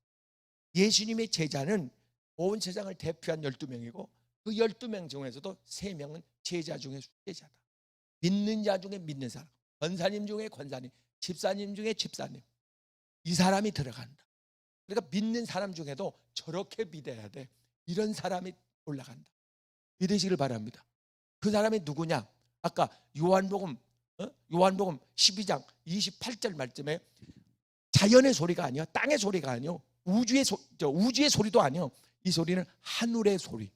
예수님의 제자는 온 세상을 대표한 12명이고 그 12명 중에서도 3명은 제자 중에 제자다. 믿는 자 중에 믿는 사람, 권사님 중에 권사님, 집사님 중에 집사님, 이 사람이 들어간다. 그러니까 믿는 사람 중에도 저렇게 믿어야 돼. 이런 사람이 올라간다. 믿으시길 바랍니다. 그 사람이 누구냐? 아까 요한복음 12장 28절 말씀에 자연의 소리가 아니야, 땅의 소리가 아니요, 우주의 소리도 아니요, 이 소리는 하늘의 소리.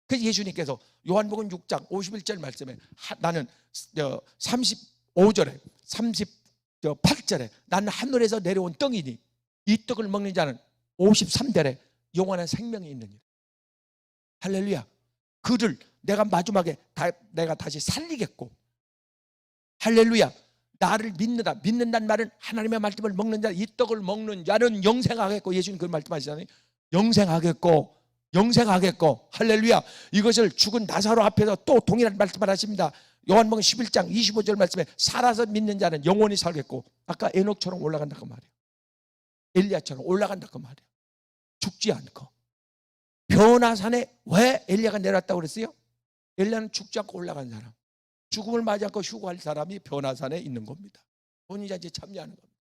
그래서 예수님께서 요한복음 6장 51절 말씀에 나는 35절에 38절에 나는 하늘에서 내려온 떡이니 이 떡을 먹는 자는 53절에 영원한 생명이 있느니라. 할렐루야. 그를 내가 마지막에 내가 다시 살리겠고, 할렐루야. 나를 믿는다는 말은 하나님의 말씀을 먹는 자, 이 떡을 먹는 자는 영생하겠고, 예수님 그 말씀하시잖아요. 영생하겠고, 할렐루야. 이것을 죽은 나사로 앞에서 또 동일한 말씀을 하십니다. 요한복음 11장 25절 말씀에 살아서 믿는 자는 영원히 살겠고, 아까 에녹처럼 올라간다 그 말이에요. 엘리야처럼 올라간다 그 말이에요. 죽지 않고. 변화산에 왜 엘리야가 내려왔다고 그랬어요? 엘리야는 죽지 않고 올라간 사람, 죽음을 맞이 않고 휴거할 사람이 변화산에 있는 겁니다. 혼인잔치에 참여하는 겁니다.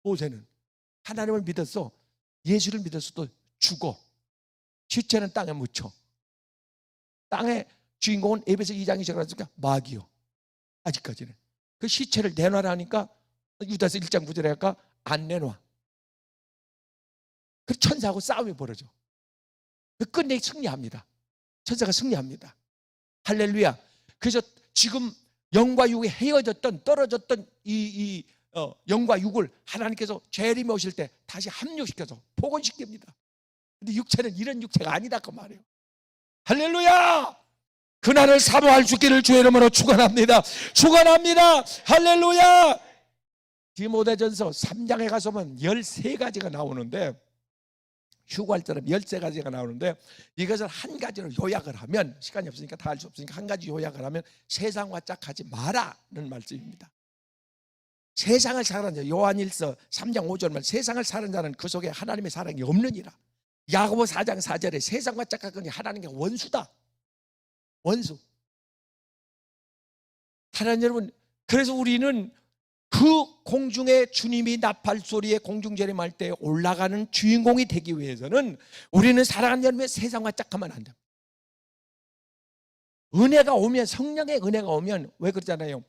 모세는 하나님을 믿었어, 예수를 믿었어, 또 죽어. 시체는 땅에 묻혀. 땅의 주인공은 에베소 2장이 시작하니까 마귀요. 아직까지는 그 시체를 내놔라니까 유다서 1장 9절에 할까 안 내놔. 그 천사하고 싸움이 벌어져. 끝내 승리합니다. 천사가 승리합니다. 할렐루야. 그래서 지금 영과 육이 헤어졌던, 떨어졌던 이 영과 육을 하나님께서 재림이 오실 때 다시 합류시켜서 복원시킵니다. 근데 육체는 이런 육체가 아니다 그 말이에요. 할렐루야. 그날을 사모할 수 있기를 주의 이름으로 축원합니다. 할렐루야. 디모데전서 3장에 가서 보면 13가지가 나오는데, 휴거할 사람 13가지가 나오는데, 이것을 한 가지로 요약을 하면, 시간이 없으니까 다 할 수 없으니까 한 가지 요약을 하면 세상과 짝하지 마라는 말씀입니다. 세상을 사는 자, 요한일서 3장 5절 말, 세상을 사는 자는 그 속에 하나님의 사랑이 없느니라. 야고보 4장 4절에 세상과 짝하거니 하나님의 원수다. 원수. 사랑하는 여러분, 그래서 우리는 그 공중에 주님이 나팔 소리에 공중재림할 때 올라가는 주인공이 되기 위해서는 우리는 사랑하는 여러분의 세상과 짝하면 안 됩니다. 은혜가 오면, 성령의 은혜가 오면, 왜 그러잖아요.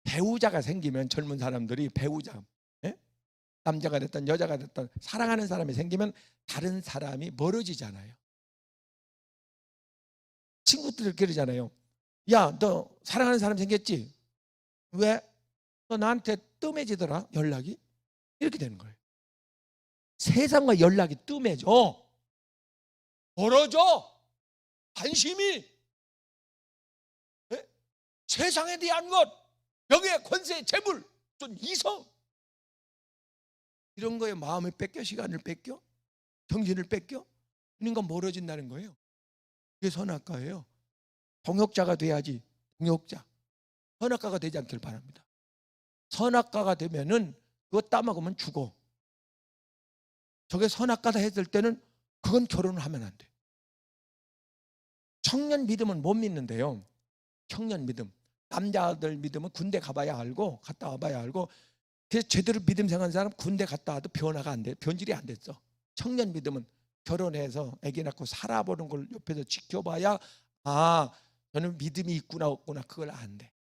배우자가 생기면, 젊은 사람들이 배우자, 남자가 됐든 여자가 됐든 사랑하는 사람이 생기면 다른 사람이 멀어지잖아요. 친구들 그러잖아요. 야, 너 사랑하는 사람 생겼지? 왜? 너 나한테 뜸해지더라 연락이? 이렇게 되는 거예요. 세상과 연락이 뜸해져, 멀어져. 관심이, 세상에 대한 것, 여기에 권세, 재물, 좀 이성, 이런 거에 마음을 뺏겨, 시간을 뺏겨, 정신을 뺏겨, 그러니까 멀어진다는 거예요. 이게 선악과예요. 동역자가 돼야지. 동역자. 선악과가 되지 않길 바랍니다. 선악과가 되면은 그거 따먹으면 죽어. 저게 선악과다 했을 때는 그건 결혼을 하면 안 돼. 청년 믿음은 못 믿는데요. 청년 믿음. 남자들 믿음은 군대 가봐야 알고 갔다 와봐야 알고, 그래서 제대로 믿음 생활하는 사람 군대 갔다 와도 변화가 안 돼. 변질이 안 됐어. 청년 믿음은 결혼해서 아기 낳고 살아보는 걸 옆에서 지켜봐야 저는 믿음이 있구나 없구나 그걸 안 돼.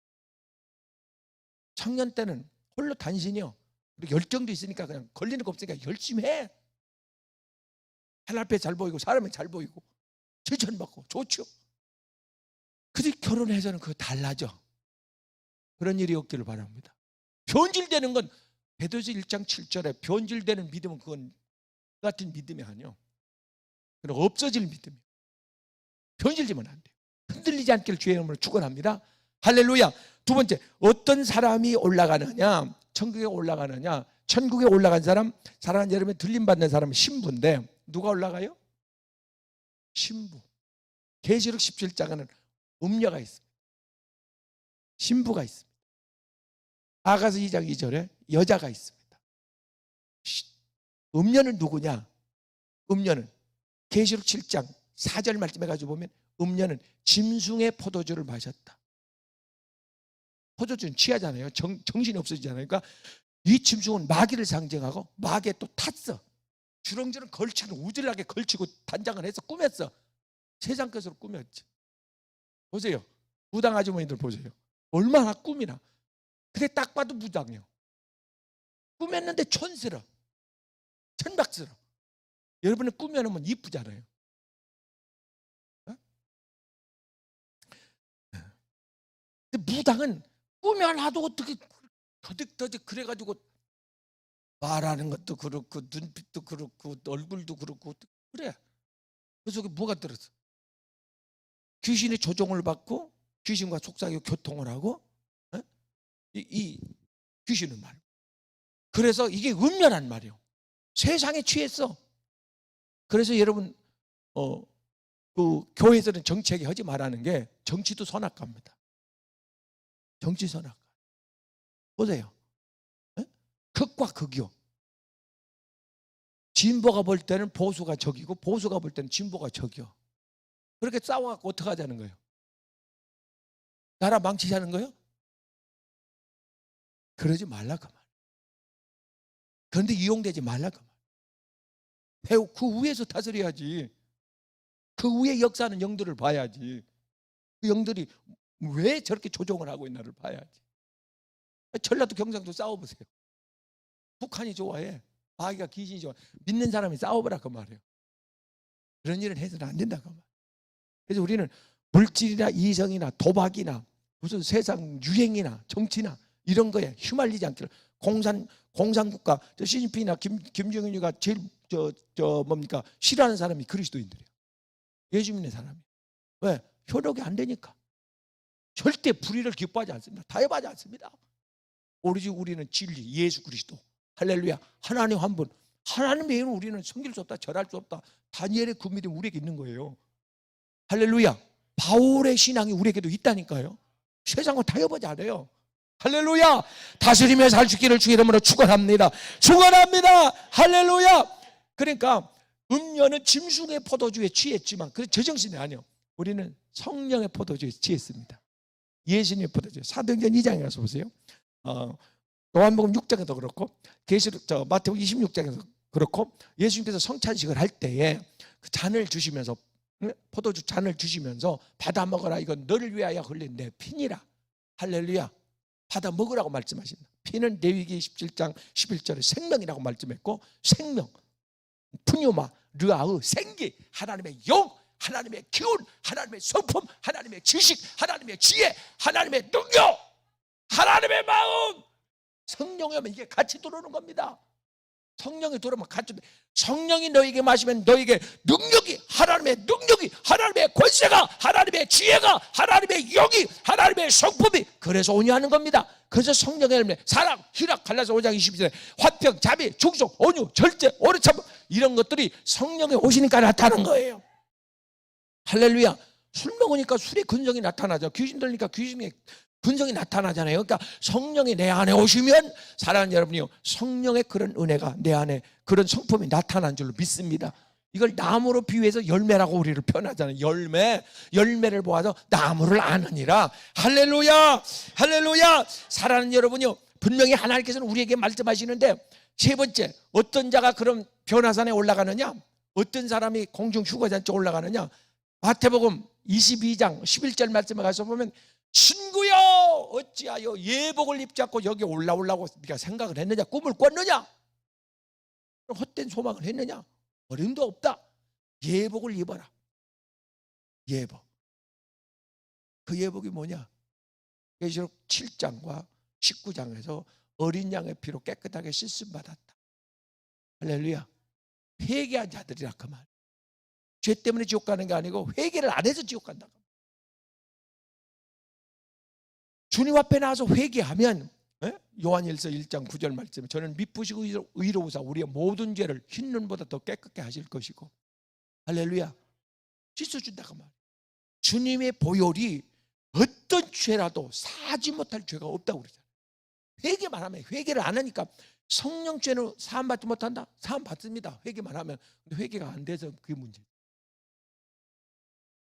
청년 때는 홀로 단신이요. 그리고 열정도 있으니까 그냥 걸리는 거 없으니까 열심히 해. 하나님 앞에 잘 보이고 사람이 잘 보이고 칭찬받고 좋죠. 근데 결혼해서는 그거 달라져. 그런 일이 없기를 바랍니다. 변질되는 건 베드로서 1장 7절에 변질되는 믿음은 그건 같은 믿음이 아니요. 그건 없어질 믿음이에요. 변질되면 안 돼요. 흔들리지 않기를 주의 이름으로 축원합니다. 할렐루야. 두 번째, 어떤 사람이 올라가느냐? 천국에 올라가느냐? 천국에 올라간 사람, 사랑하는 여러분, 들림받는 사람은 신부인데 누가 올라가요? 신부. 계시록 17장에는 음녀가 있습니다. 신부가 있습니다. 아가서 2장 2절에 여자가 있습니다. 음녀는 누구냐? 음녀는 계시록 7장 4절 말씀해 가지고 보면 음녀는 짐승의 포도주를 마셨다. 포도주는 취하잖아요. 정신이 없어지잖아요. 그러니까 이 짐승은 마귀를 상징하고 마귀에 또 탔어. 주렁주렁 걸치고 우질하게 걸치고 단장을 해서 꾸몄어. 세상 것으로 꾸몄지. 보세요. 무당 아주머니들 보세요. 얼마나 꾸미나. 근데 딱 봐도 무당이요. 꾸몄는데 촌스러워. 천박스러워. 여러분은 꾸며놓으면 이쁘잖아요. 어? 근데 무당은 꾸며놔도 어떻게 더득더득 그래가지고 말하는 것도 그렇고 눈빛도 그렇고 얼굴도 그렇고 그래. 그 속에 뭐가 들었어? 귀신의 조종을 받고 귀신과 속삭이고 교통을 하고 이 귀신은 말이에요. 그래서 이게 음란한 말이에요. 세상에 취했어. 그래서 여러분 그 교회에서는 정치하게 하지 말라는 게 정치도 선악과입니다. 정치 선악과. 보세요. 극과 극이요. 진보가 볼 때는 보수가 적이고 보수가 볼 때는 진보가 적이요. 그렇게 싸워갖고 어떻게 하자는 거예요? 나라 망치자는 거예요? 그러지 말라 그 말. 그런데 이용되지 말라 그 말. 배우 그 위에서 다스려야지. 그 위에 역사하는 영들을 봐야지. 그 영들이 왜 저렇게 조종을 하고 있나를 봐야지. 전라도 경상도 싸워보세요. 북한이 좋아해. 마귀가 귀신이 좋아해. 믿는 사람이 싸워보라 그 말이에요. 그런 일은 해서는 안 된다 그 말. 그래서 우리는 물질이나 이성이나 도박이나 무슨 세상 유행이나 정치나 이런 거에 휘말리지 않기를. 공산국가 시진핑이나 김정은이가 제일 뭡니까 싫어하는 사람이 그리스도인들이에요. 예수 믿는 사람이. 왜? 효력이 안 되니까. 절대 불의를 기뻐하지 않습니다. 타협하지 않습니다. 오로지 우리는 진리 예수 그리스도. 할렐루야. 하나님 한 분. 하나님 외에는 우리는 섬길 수 없다. 절할 수 없다. 다니엘의 그 믿음이 우리에게 있는 거예요. 할렐루야. 바울의 신앙이 우리에게도 있다니까요. 세상과 타협하지 않아요. 할렐루야. 다스리며 살 수 있기를 주의 이름으로 축원합니다. 축원합니다. 할렐루야. 그러니까 음녀는 짐승의 포도주에 취했지만 그 제정신이 아니에요. 우리는 성령의 포도주에 취했습니다. 예수님의 포도주. 사도행전 2장에 가서 보세요. 요한복음 6장에도 그렇고 계시록 마태복음 26장에서 그렇고 예수님께서 성찬식을 할 때에 그 잔을 주시면서 포도주 잔을 주시면서 받아 먹어라. 이건 너를 위하여 흘린 내 피니라. 할렐루야. 받아 먹으라고 말씀하십니다. 피는 레위기 17장 11절에 생명이라고 말씀했고 생명, 푸뉴마, 르아의 생기, 하나님의 영, 하나님의 기운, 하나님의 성품, 하나님의 지식, 하나님의 지혜, 하나님의 능력, 하나님의 마음. 성령이 오면 이게 같이 들어오는 겁니다. 성령이 들어오면 같이. 성령이 너에게 마시면 너에게 능력이, 하나님의 능력이, 하나님의 권세가, 하나님의 지혜가, 하나님의 영이, 하나님의 성품이 그래서 온유하는 겁니다. 그래서 성령의 열매, 사랑, 희락, 갈라서 5장 22절에 화평, 자비, 충성, 온유, 절제, 오래 참 이런 것들이 성령에 오시니까 나타나는 거예요. 할렐루야. 술 먹으니까 술의 근성이 나타나죠. 귀신 들리니까 귀신의 근성이 나타나잖아요. 그러니까 성령이 내 안에 오시면 사랑하는 여러분이요, 성령의 그런 은혜가 내 안에 그런 성품이 나타난 줄로 믿습니다. 이걸 나무로 비유해서 열매라고 우리를 표현하잖아요. 열매를 보아서 나무를 아느니라. 할렐루야, 할렐루야. 사랑하는 여러분요, 분명히 하나님께서는 우리에게 말씀하시는데, 세 번째, 어떤 자가 그럼 변화산에 올라가느냐, 어떤 사람이 공중 휴거잔치에 올라가느냐. 마태복음 22장 11절 말씀에 가서 보면, 친구여 어찌하여 예복을 입지 않고 여기 올라오려고 네가 생각을 했느냐, 꿈을 꿨느냐, 헛된 소망을 했느냐. 어림도 없다. 예복을 입어라. 예복. 그 예복이 뭐냐? 계시록 7장과 19장에서 어린 양의 피로 깨끗하게 씻음 받았다. 할렐루야. 회개한 자들이라 그 말. 죄 때문에 지옥 가는 게 아니고 회개를 안 해서 지옥 간다. 주님 앞에 나와서 회개하면, 요한일서 1장 9절 말씀에 저는 미쁘시고 의로우사 우리의 모든 죄를 흰 눈보다 더 깨끗게 하실 것이고, 할렐루야, 씻어준다고 말. 주님의 보혈이 어떤 죄라도 사지 못할 죄가 없다고 그러잖아요. 회개만 하면. 회개를 안 하니까 성령 죄는 사함 받지 못한다? 사함 받습니다, 회개만 하면. 근데 회개가 안 돼서 그게 문제예요.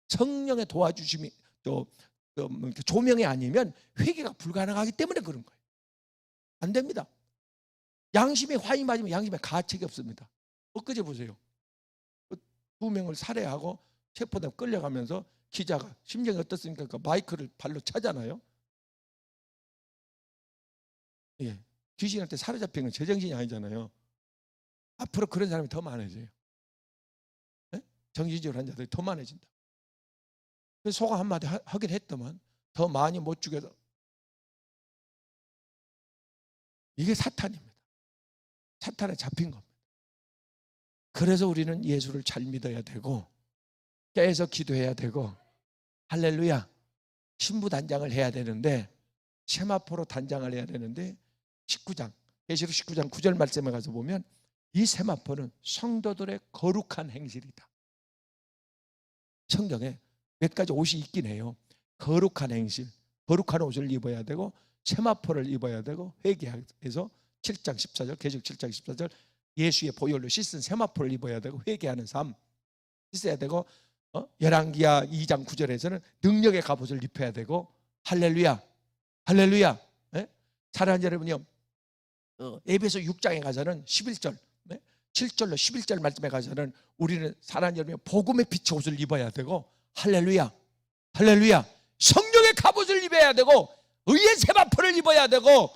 성령의 도와주심이 또 조명이 아니면 회개가 불가능하기 때문에 그런 거예요. 안 됩니다. 양심에 화이 맞으면 양심에 가책이 없습니다. 엊그제 보세요. 2명을 살해하고 체포되고 끌려가면서 기자가 심정이 어떻습니까? 그 마이크를 발로 차잖아요. 예, 귀신한테 사로잡힌 건 제정신이 아니잖아요. 앞으로 그런 사람이 더 많아져요. 예? 정신적으로 한 자들이 더 많아진다. 그래서 소가 한마디 하긴 했더만 더 많이 못 죽여서. 이게 사탄입니다. 사탄에 잡힌 겁니다. 그래서 우리는 예수를 잘 믿어야 되고 깨서 기도해야 되고, 할렐루야, 신부 단장을 해야 되는데, 세마포로 단장을 해야 되는데, 19장 계시록 19장 9절 말씀에 가서 보면 이 세마포는 성도들의 거룩한 행실이다. 성경에 몇 가지 옷이 있긴 해요. 거룩한 행실, 거룩한 옷을 입어야 되고 세마포를 입어야 되고, 회개해서 7장 14절 계시록 7장 14절 예수의 보혈로 씻은 세마포를 입어야 되고 회개하는 삶 있어야 되고, 열왕기하 2장 9절에서는 능력의 갑옷을 입혀야 되고, 할렐루야, 할렐루야. 네? 사랑하는 여러분요, 에베소 6장에 가서는 11절 7절로 11절 말씀에 가서는 우리는 사랑하는 여러분요, 복음의 빛의 옷을 입어야 되고, 할렐루야, 할렐루야, 성령의 갑옷을 입어야 되고, 의의 세마포를 입어야 되고,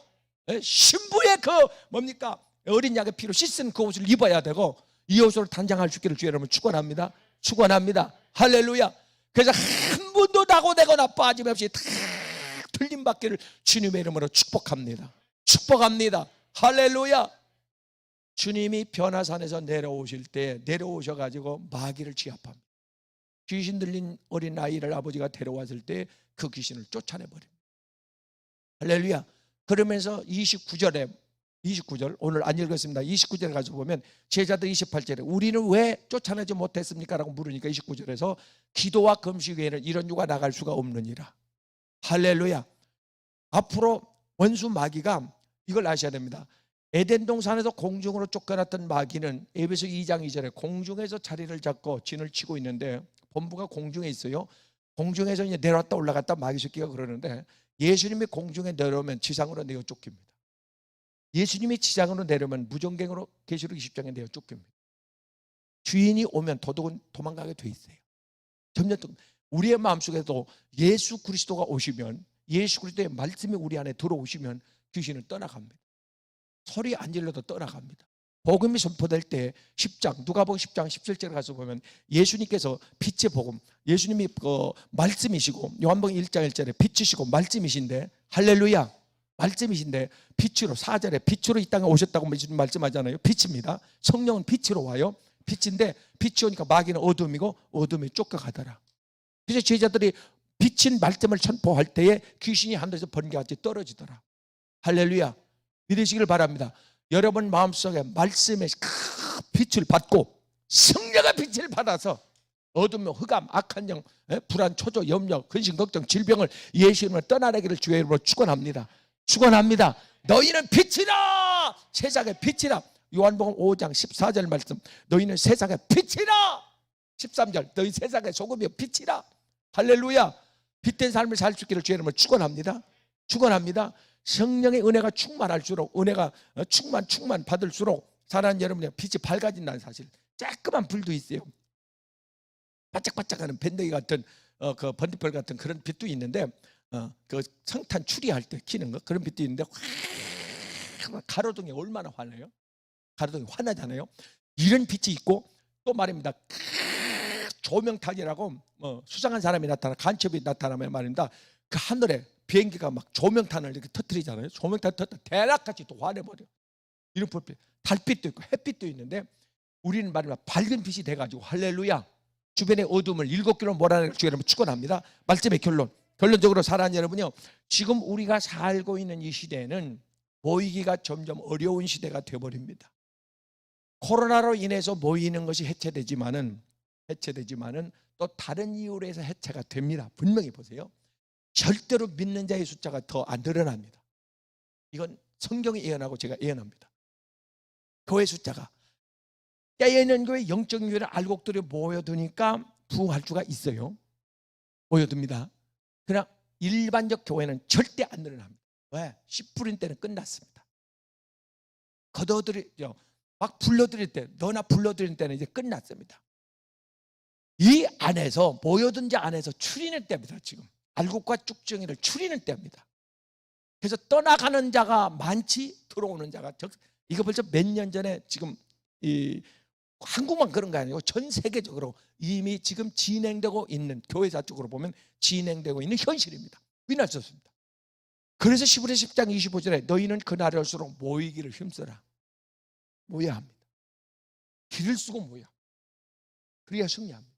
신부의 그 뭡니까, 어린 양의 피로 씻은 그 옷을 입어야 되고, 이 옷으로 단장할 수 있기를 주의 여러분 축원합니다. 축원합니다. 할렐루야. 그래서 한 번도 낙오되거나 빠짐없이 다 틀림받기를 주님의 이름으로 축복합니다. 축복합니다. 할렐루야. 주님이 변화산에서 내려오실 때 내려오셔가지고 마귀를 제압합니다. 귀신 들린 어린 아이를 아버지가 데려왔을 때 그 귀신을 쫓아내버립니다. 할렐루야. 그러면서 29절 오늘 안 읽었습니다. 29절에 가서 보면 제자들 28절에 우리는 왜 쫓아내지 못했습니까? 라고 물으니까 29절에서 기도와 금식 외에는 이런 유가 나갈 수가 없느니라. 할렐루야. 앞으로 원수 마귀가 이걸 아셔야 됩니다. 에덴 동산에서 공중으로 쫓겨났던 마귀는 에베소 2장 2절에 공중에서 자리를 잡고 진을 치고 있는데, 본부가 공중에 있어요. 공중에서 이제 내려왔다 올라갔다 마귀 새끼가 그러는데, 예수님이 공중에 내려오면 지상으로 내어 쫓깁니다. 예수님이 지상으로 내려오면 무전갱으로 계시록 20장에 내어 쫓깁니다. 주인이 오면 도둑은 도망가게 돼 있어요. 점점 우리의 마음속에도 예수 그리스도가 오시면, 예수 그리스도의 말씀이 우리 안에 들어오시면 귀신은 떠나갑니다. 소리 안 질러도 떠나갑니다. 복음이 선포될 때 10장 누가복음 10장 17절에 가서 보면 예수님께서 빛의 복음, 예수님이 그 말씀이시고, 요한복음 1장 1절에 빛이시고 말씀이신데, 할렐루야, 말씀이신데 빛으로 4절에 빛으로 이 땅에 오셨다고 말씀하잖아요. 빛입니다. 성령은 빛으로 와요. 빛인데 빛이 오니까 마귀는 어둠이고 어둠이 쫓겨가더라. 그래서 제자들이 빛인 말씀을 선포할 때에 귀신이 하늘에서 번개같이 떨어지더라. 할렐루야. 믿으시길 바랍니다. 여러분 마음속에 말씀의 빛을 받고 성령의 빛을 받아서 어둠, 흑암, 악한 영, 불안, 초조, 염려, 근심, 걱정, 질병을 예수님을 떠나내기를 주의 이름으로 축원합니다. 축원합니다. 너희는 빛이라, 세상의 빛이라. 요한복음 5장 14절 말씀, 너희는 세상의 빛이라. 13절, 너희 세상의 소금이여 빛이라. 할렐루야. 빛된 삶을 살 수 있기를 주의 이름으로 축원합니다. 축원합니다. 성령의 은혜가 충만할수록, 은혜가 충만 받을수록 사랑하는 여러분의 빛이 밝아진다는 사실. 조그만 불도 있어요. 반짝반짝하는 밴더기 같은 그 번디펄 같은 그런 빛도 있는데, 그 성탄 추리할 때 키는 거 그런 빛도 있는데, 가로등이 얼마나 환해요? 가로등이 환하잖아요. 이런 빛이 있고, 또 말입니다, 조명탄이라고 수상한 사람이 나타나, 간첩이 나타나면 말입니다, 그 하늘에 비행기가 막 조명탄을 이렇게 터뜨리잖아요. 조명탄 터뜨려 대낮같이 또 환해버려. 이런 불빛, 달빛도 있고 햇빛도 있는데, 우리는 말입니다, 밝은 빛이 돼가지고 할렐루야, 주변의 어둠을 7개로 몰아내는 주의 이름으로 축원합니다. 말씀의 결론적으로 사랑하는 여러분요, 지금 우리가 살고 있는 이 시대는 모이기가 점점 어려운 시대가 되어버립니다. 코로나로 인해서 모이는 것이 해체되지만은 또 다른 이유로 해서 해체가 됩니다. 분명히 보세요. 절대로 믿는 자의 숫자가 더 안 늘어납니다. 이건 성경이 예언하고 제가 예언합니다. 교회 숫자가, 깨어있는 교회, 영적인 교회를 알곡들이 모여드니까 부흥할 수가 있어요. 모여듭니다. 그러나 일반적 교회는 절대 안 늘어납니다. 왜? 씨 뿌린 때는 끝났습니다. 걷어들이죠. 막 불러들일 때, 너나 불러들일 때는 이제 끝났습니다. 이 안에서, 모여든 자 안에서 추리는 때입니다. 지금 알곡과 쭉정이를 추리는 때입니다. 그래서 떠나가는 자가 많지 들어오는 자가 적. 이거 벌써 몇 년 전에, 지금 이 한국만 그런 거 아니고 전 세계적으로 이미 지금 진행되고 있는, 교회사 쪽으로 보면 진행되고 있는 현실입니다. 위할 수 없습니다. 그래서 시브리 10장 25절에 너희는 그날이 올수록 모이기를 힘써라. 모여야 합니다. 길을 쓰고 모여. 그래야 승리합니다.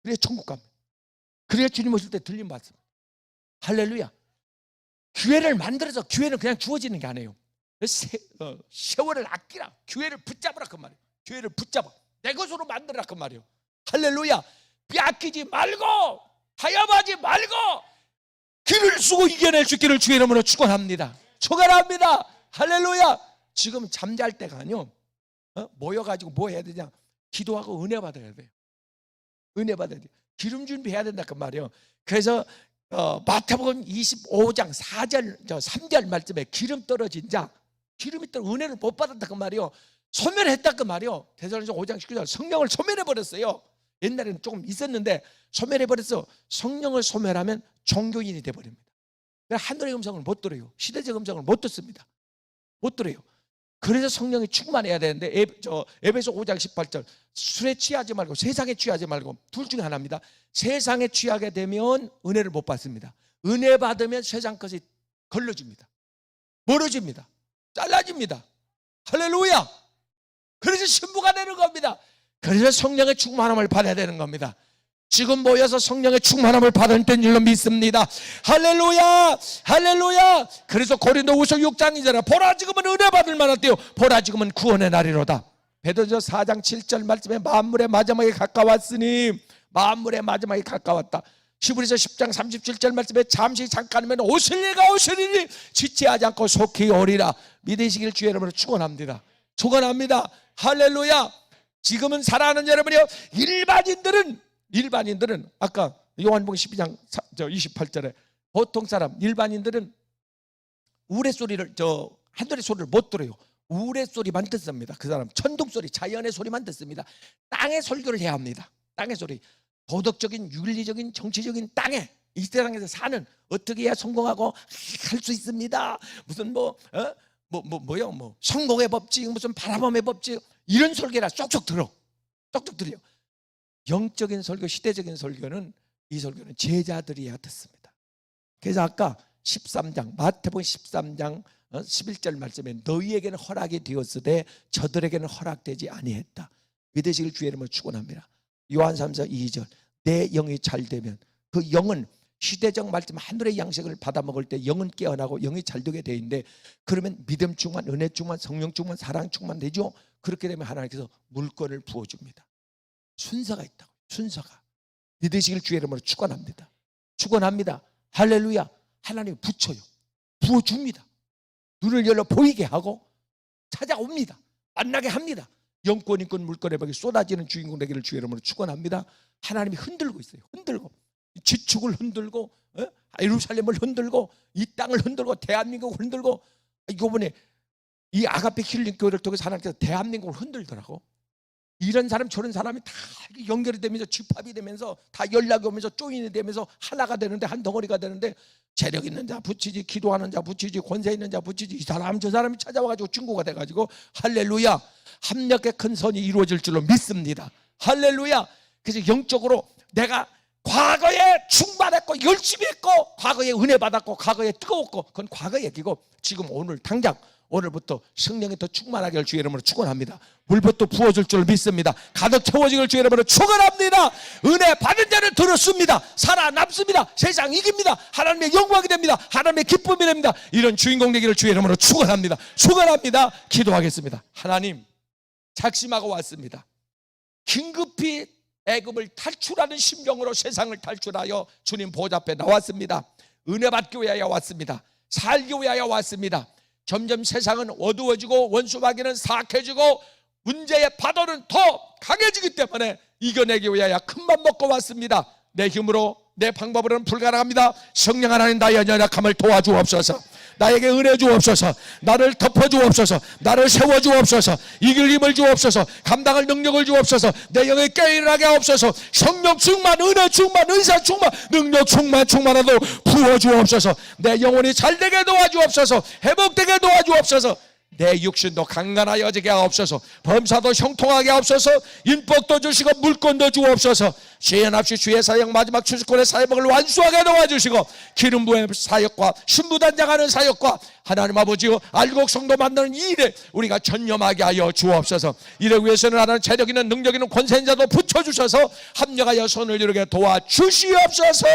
그래야 천국 갑니다. 그래야 주님 오실 때 들림 받습니다. 할렐루야. 기회를 만들어서, 기회는 그냥 주어지는 게 아니에요. 세월을 아끼라. 기회를 붙잡으라 그 말이에요. 기회를 붙잡아 내 것으로 만들라 그 말이에요. 할렐루야. 빼앗기지 말고, 타협하지 말고 길을 쓰고 이겨낼 수 있기를 주의 이름으로 축원합니다. 축원합니다. 할렐루야. 지금 잠잘 때가 아니요, 모여가지고 뭐 해야 되냐, 기도하고 은혜 받아야 돼요. 은혜 받아야 돼요. 기름 준비해야 된다 그 말이에요. 그래서 마태복음 25장 3절 말씀에 기름 떨어진 자, 기름이 떨어 은혜를 못 받았다 그 말이에요. 소멸했다 그 말이에요. 데살로니가 5장 19절 성령을 소멸해버렸어요. 옛날에는 조금 있었는데 소멸해버렸어. 성령을 소멸하면 종교인이 돼버립니다. 하늘의 음성을 못 들어요. 시대적 음성을 못 듣습니다. 못 들어요. 그래서 성령이 충만해야 되는데, 에베소 5장 18절 술에 취하지 말고 세상에 취하지 말고, 둘 중에 하나입니다. 세상에 취하게 되면 은혜를 못 받습니다. 은혜 받으면 세상 것이 걸러집니다. 멀어집니다. 잘라집니다. 할렐루야. 그래서 신부가 되는 겁니다. 그래서 성령의 충만함을 받아야 되는 겁니다. 지금 모여서 성령의 충만함을 받은 때인 줄로 믿습니다. 할렐루야. 할렐루야. 그래서 고린도후서 6장이잖아. 보라 지금은 은혜 받을 만하대요. 보라 지금은 구원의 날이로다. 베드로전서 4장 7절 말씀에 만물의 마지막에 가까웠으니, 만물의 마지막에 가까웠다. 히브리서 10장 37절 말씀에 잠시 잠깐이면 오실 이가 오시리니 지체하지 않고 속히 오리라. 믿으시길 주의 이름으로 축원합니다. 축원합니다. 할렐루야. 지금은 사랑하는 여러분이요, 일반인들은 아까 요한복음 12장 28절에 보통 사람, 일반인들은 우레소리를, 하늘의 소리를 못 들어요. 우레소리만 듣습니다. 그 사람 천둥소리, 자연의 소리만 듣습니다. 땅의 설교를 해야 합니다. 땅의 소리, 도덕적인, 윤리적인, 정치적인 땅에, 이 세상에서 사는, 어떻게 해야 성공하고 할 수 있습니다. 무슨 성공의 법칙, 무슨 바라봄의 법칙, 이런 설교라 쏙쏙 들어요. 영적인 설교, 시대적인 설교는, 이 설교는 제자들이 해야 듣습니다. 그래서 아까 13장, 마태복음 13장 11절 말씀에 너희에게는 허락이 되었으되 저들에게는 허락되지 아니했다. 믿으시길 주의 이름으로 축원합니다. 요한 3서 2절 내 영이 잘 되면, 그 영은 시대적 말씀, 하늘의 양식을 받아 먹을 때 영은 깨어나고 영이 잘 되게 돼 있는데, 그러면 믿음 충만, 은혜 충만, 성령 충만, 사랑 충만 되죠. 그렇게 되면 하나님께서 물건을 부어줍니다. 순서가 있다고. 순서가. 믿으시길 주의 이름으로 축원합니다. 축원합니다. 할렐루야. 하나님 붙여요. 부어줍니다. 눈을 열려 보이게 하고 찾아옵니다. 만나게 합니다. 영권, 인권, 물권의 벽이 쏟아지는 주인공 되기를 주의 이름으로 축원합니다. 하나님이 흔들고 있어요. 흔들고 지축을 흔들고 예루살렘을 흔들고 이 땅을 흔들고 대한민국을 흔들고, 이번에 이 아가페 힐링 교회를 통해서 하나님께서 대한민국을 흔들더라고. 이런 사람 저런 사람이 다 연결이 되면서 집합이 되면서 다 연락이 오면서 조인이 되면서 하나가 되는데, 한 덩어리가 되는데, 재력 있는 자 붙이지, 기도하는 자 붙이지, 권세 있는 자 붙이지, 이 사람 저 사람이 찾아와가지고 친구가 돼가지고 할렐루야 합력의 큰 선이 이루어질 줄로 믿습니다. 할렐루야. 그래서 영적으로 내가 과거에 충만했고 열심히 했고 과거에 은혜 받았고 과거에 뜨거웠고 그건 과거 얘기고, 지금 오늘 당장 오늘부터 성령이 더 충만하게 할 주의 이름으로 축원합니다. 물부터 부어줄 줄 믿습니다. 가득 채워지길 주의 이름으로 축원합니다. 은혜 받은 자는 들었습니다. 살아남습니다. 세상 이깁니다. 하나님의 영광이 됩니다. 하나님의 기쁨이 됩니다. 이런 주인공 되기를 주의 이름으로 축원합니다. 축원합니다. 기도하겠습니다. 하나님, 작심하고 왔습니다. 긴급히 애굽을 탈출하는 심정으로 세상을 탈출하여 주님 보좌 앞에 나왔습니다. 은혜 받기 위하여 왔습니다. 살기 위하여 왔습니다. 점점 세상은 어두워지고 원수마귀는 사악해지고 문제의 파도는 더 강해지기 때문에 이겨내기 위하여 큰맘 먹고 왔습니다. 내 힘으로 내 방법으로는 불가능합니다. 성령 하나님, 나의 연약함을 도와주옵소서. 나에게 은혜 주옵소서. 나를 덮어주옵소서. 나를 세워주옵소서. 이길 힘을 주옵소서. 감당할 능력을 주옵소서. 내 영에 깨어나게 하옵소서. 성령 충만, 은혜 충만, 은사 충만, 능력 충만하도록 부어주옵소서. 내 영혼이 잘되게 도와주옵소서. 회복되게 도와주옵소서. 내 육신도 강건하여지게 하옵소서. 범사도 형통하게 하옵소서. 인복도 주시고 물권도 주옵소서. 주의 납시 주의 사역 마지막 추수권의 사역을 완수하게 도와주시고, 기름 부의 사역과 신부단장하는 사역과 하나님 아버지여 알곡 성도 만드는 이 일에 우리가 전념하게 하여 주옵소서. 이를 위해서는 하나님 재력 있는 능력 있는 권세 있는 자도 붙여주셔서 합력하여 손을 이루게 도와주시옵소서.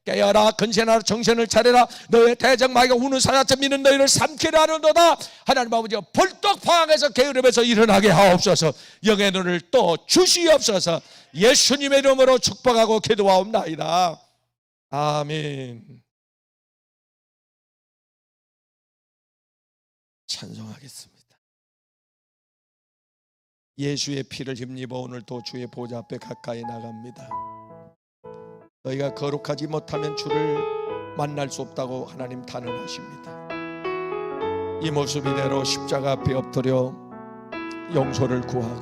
깨어라, 근신하라, 정신을 차려라. 너의 대적마귀가 우는 사자처럼 믿는 너희를 삼키려 하는도다. 하나님 아버지여 벌떡 방황해서 게으름에서 일어나게 하옵소서. 영의 눈을 또 주시옵소서. 예수님의 이름으로 축복하고 기도하옵나이다. 아멘. 찬송하겠습니다. 예수의 피를 힘입어 오늘도 주의 보좌 앞에 가까이 나갑니다. 너희가 거룩하지 못하면 주를 만날 수 없다고 하나님 단언하십니다. 이 모습 이대로 십자가 앞에 엎드려 용서를 구하고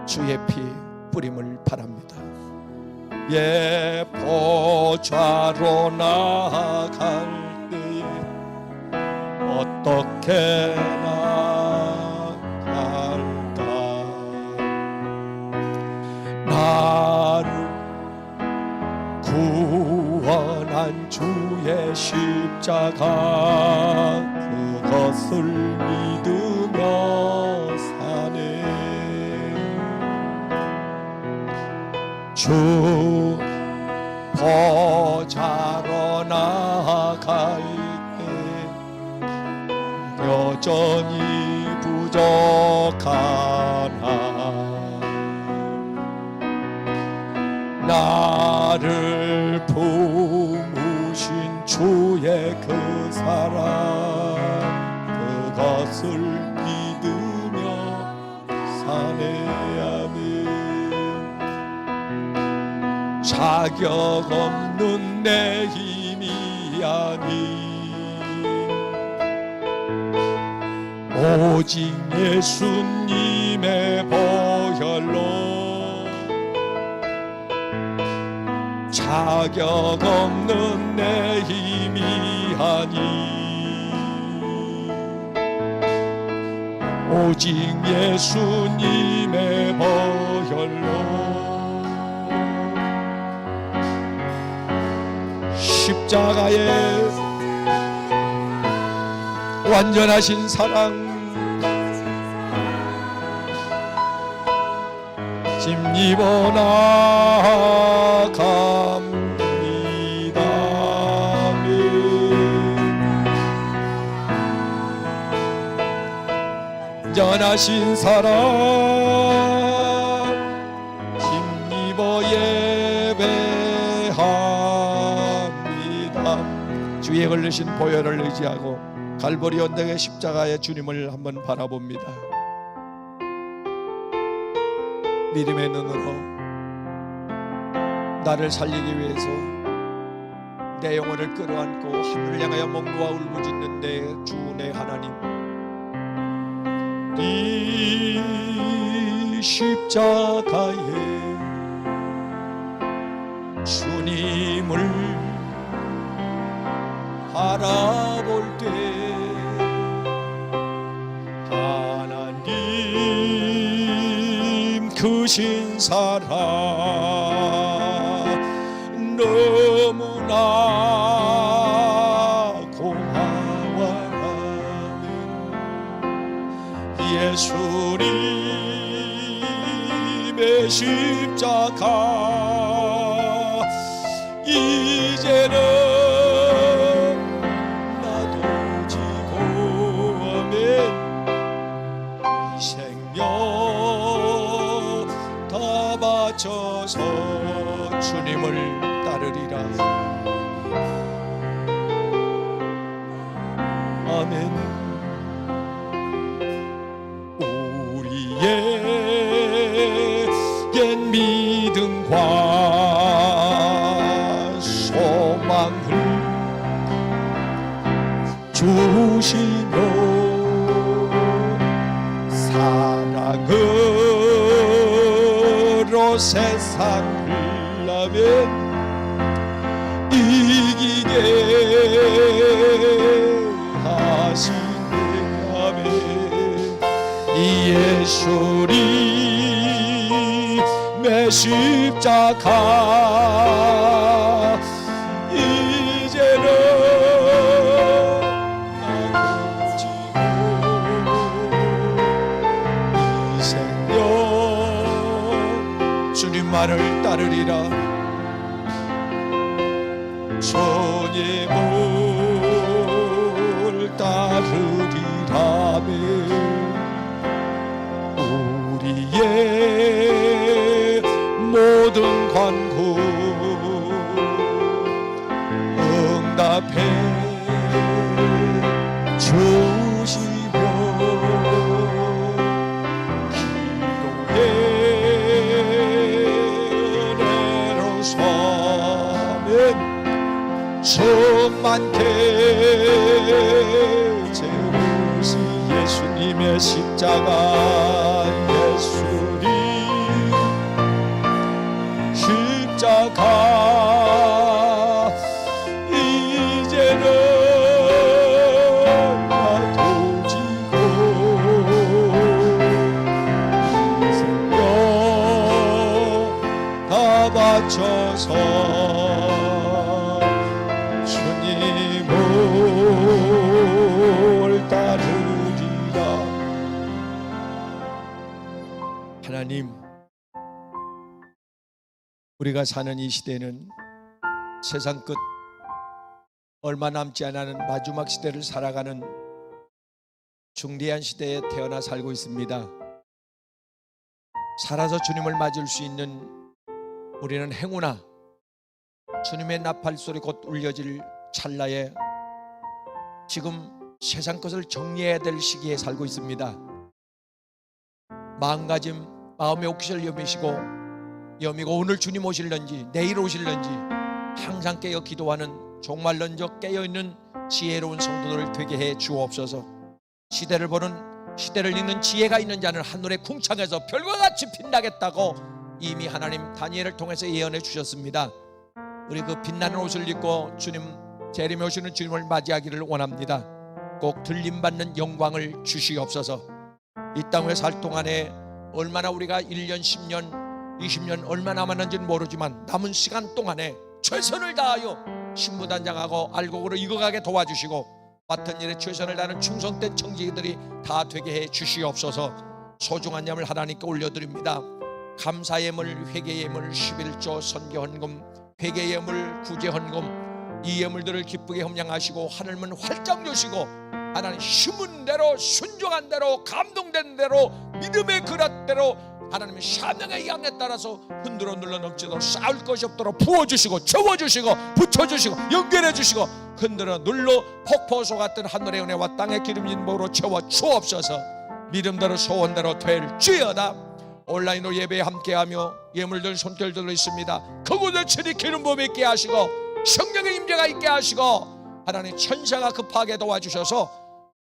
주의 피 뿌림을 바랍니다. 예, 보좌로 나갈 때에 어떻게 나갈까? 나를 구원한 주의 십자가 그것을 믿으며 사네. 주 보좌로 나갈 때 여전히 부족하나 나를 품으신 주의 그 사랑 그것을 믿으며 사네. 아멘. 자격 없는 내 힘이 아닌 오직 예수님의 보혈로 자격 없는 내 힘이 아닌 오직 예수님의 보혈로 십자가의 완전하신 사랑 힘입어 나갑니다. 완전하신 사랑 힘입어 예배합니다. 주의 걸리신 보혈을 의지하고 갈보리 언덕의 십자가의 주님을 한번 바라봅니다. 믿음의 눈으로 나를 살리기 위해서 내 영혼을 끌어안고 하늘을 향하여 목놓아 울부짖는데 주 내 하나님, 이 십자가에 주님을 바라볼 때 하나님 크신 사랑 너무나 고마워하는 예수님의 십자가 이제는 나도 지고 아멘 이 생명 다 바쳐서 주님을 따르리라 아멘. 우리의 옛 믿음과 소망을 주시며 사랑으로 세상을 아멘 이기게 하시네 아멘 이 예수님의 십자가 이제는 나도 지고 이 생명 주님만을 따르리라 주님을 따르리라며 우리의 모든 간구 응답해 주시며 기도의 은혜로 서면 충만케 채우시 예수님의 십자가 예수님 십자가 이제는 나도 지고 이 생명 다 바쳐서 주님을 따르리라 하나님 우리가 사는 이 시대는 세상 끝 얼마 남지 않은 마지막 시대를 살아가는 중대한 시대에 태어나 살고 있습니다. 살아서 주님을 맞을 수 있는 우리는 행우나 주님의 나팔소리 곧 울려질 찰나에 지금 세상 것을 정리해야 될 시기에 살고 있습니다. 마음가짐 마음의 옥시를 여미고 오늘 주님 오실런지 내일 오실런지 항상 깨어 기도하는 종말론적 깨어있는 지혜로운 성도들 되게 해 주옵소서. 시대를 보는 시대를 읽는 지혜가 있는 자는 하늘의 궁창에서 별과 같이 빛나겠다고 이미 하나님 다니엘을 통해서 예언해 주셨습니다. 우리 그 빛나는 옷을 입고 주님 재림에 오시는 주님을 맞이하기를 원합니다. 꼭 들림받는 영광을 주시옵소서. 이 땅에 살 동안에 얼마나 우리가 1년 10년 20년 얼마 남았는지는 모르지만 남은 시간 동안에 최선을 다하여 신부단장하고 알곡으로 익어가게 도와주시고 맡은 일에 최선을 다하는 충성된 청지기들이 다 되게 해 주시옵소서. 소중한 예물 하나님께 올려드립니다. 감사 예물, 회개 예물, 11조 선교 헌금, 회개 예물, 구제 헌금, 이 예물들을 기쁘게 험양하시고 하늘문 활짝 여시고 하나님 심은 대로 순종한 대로 감동된 대로 믿음의 그릇대로 하나님의 사명의 양에 따라서 흔들어 눌러 넘치도록 쌓을 것이 없도록 부어주시고 채워주시고 붙여주시고 연결해주시고 흔들어 눌러 폭포수 같은 하늘의 은혜와 땅의 기름진 복으로 채워 주옵소서. 믿음대로 소원대로 될지어다. 온라인으로 예배에 함께하며 예물들 손길 들어 있습니다. 그곳을 친히 기름 부어 있게 하시고 성령의 임재가 있게 하시고 하나님 천사가 급하게 도와주셔서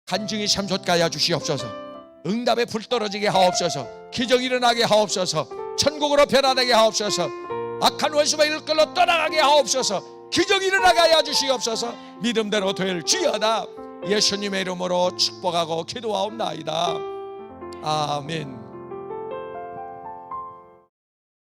간증이 참솟게 하주시옵소서. 응답에 불 떨어지게 하옵소서. 기적이 일어나게 하옵소서. 천국으로 변화되게 하옵소서. 악한 원수가 일끌러 떠나가게 하옵소서. 기적이 일어나게 하여 주시옵소서. 믿음대로 될지어다. 예수님의 이름으로 축복하고 기도하옵나이다. 아멘.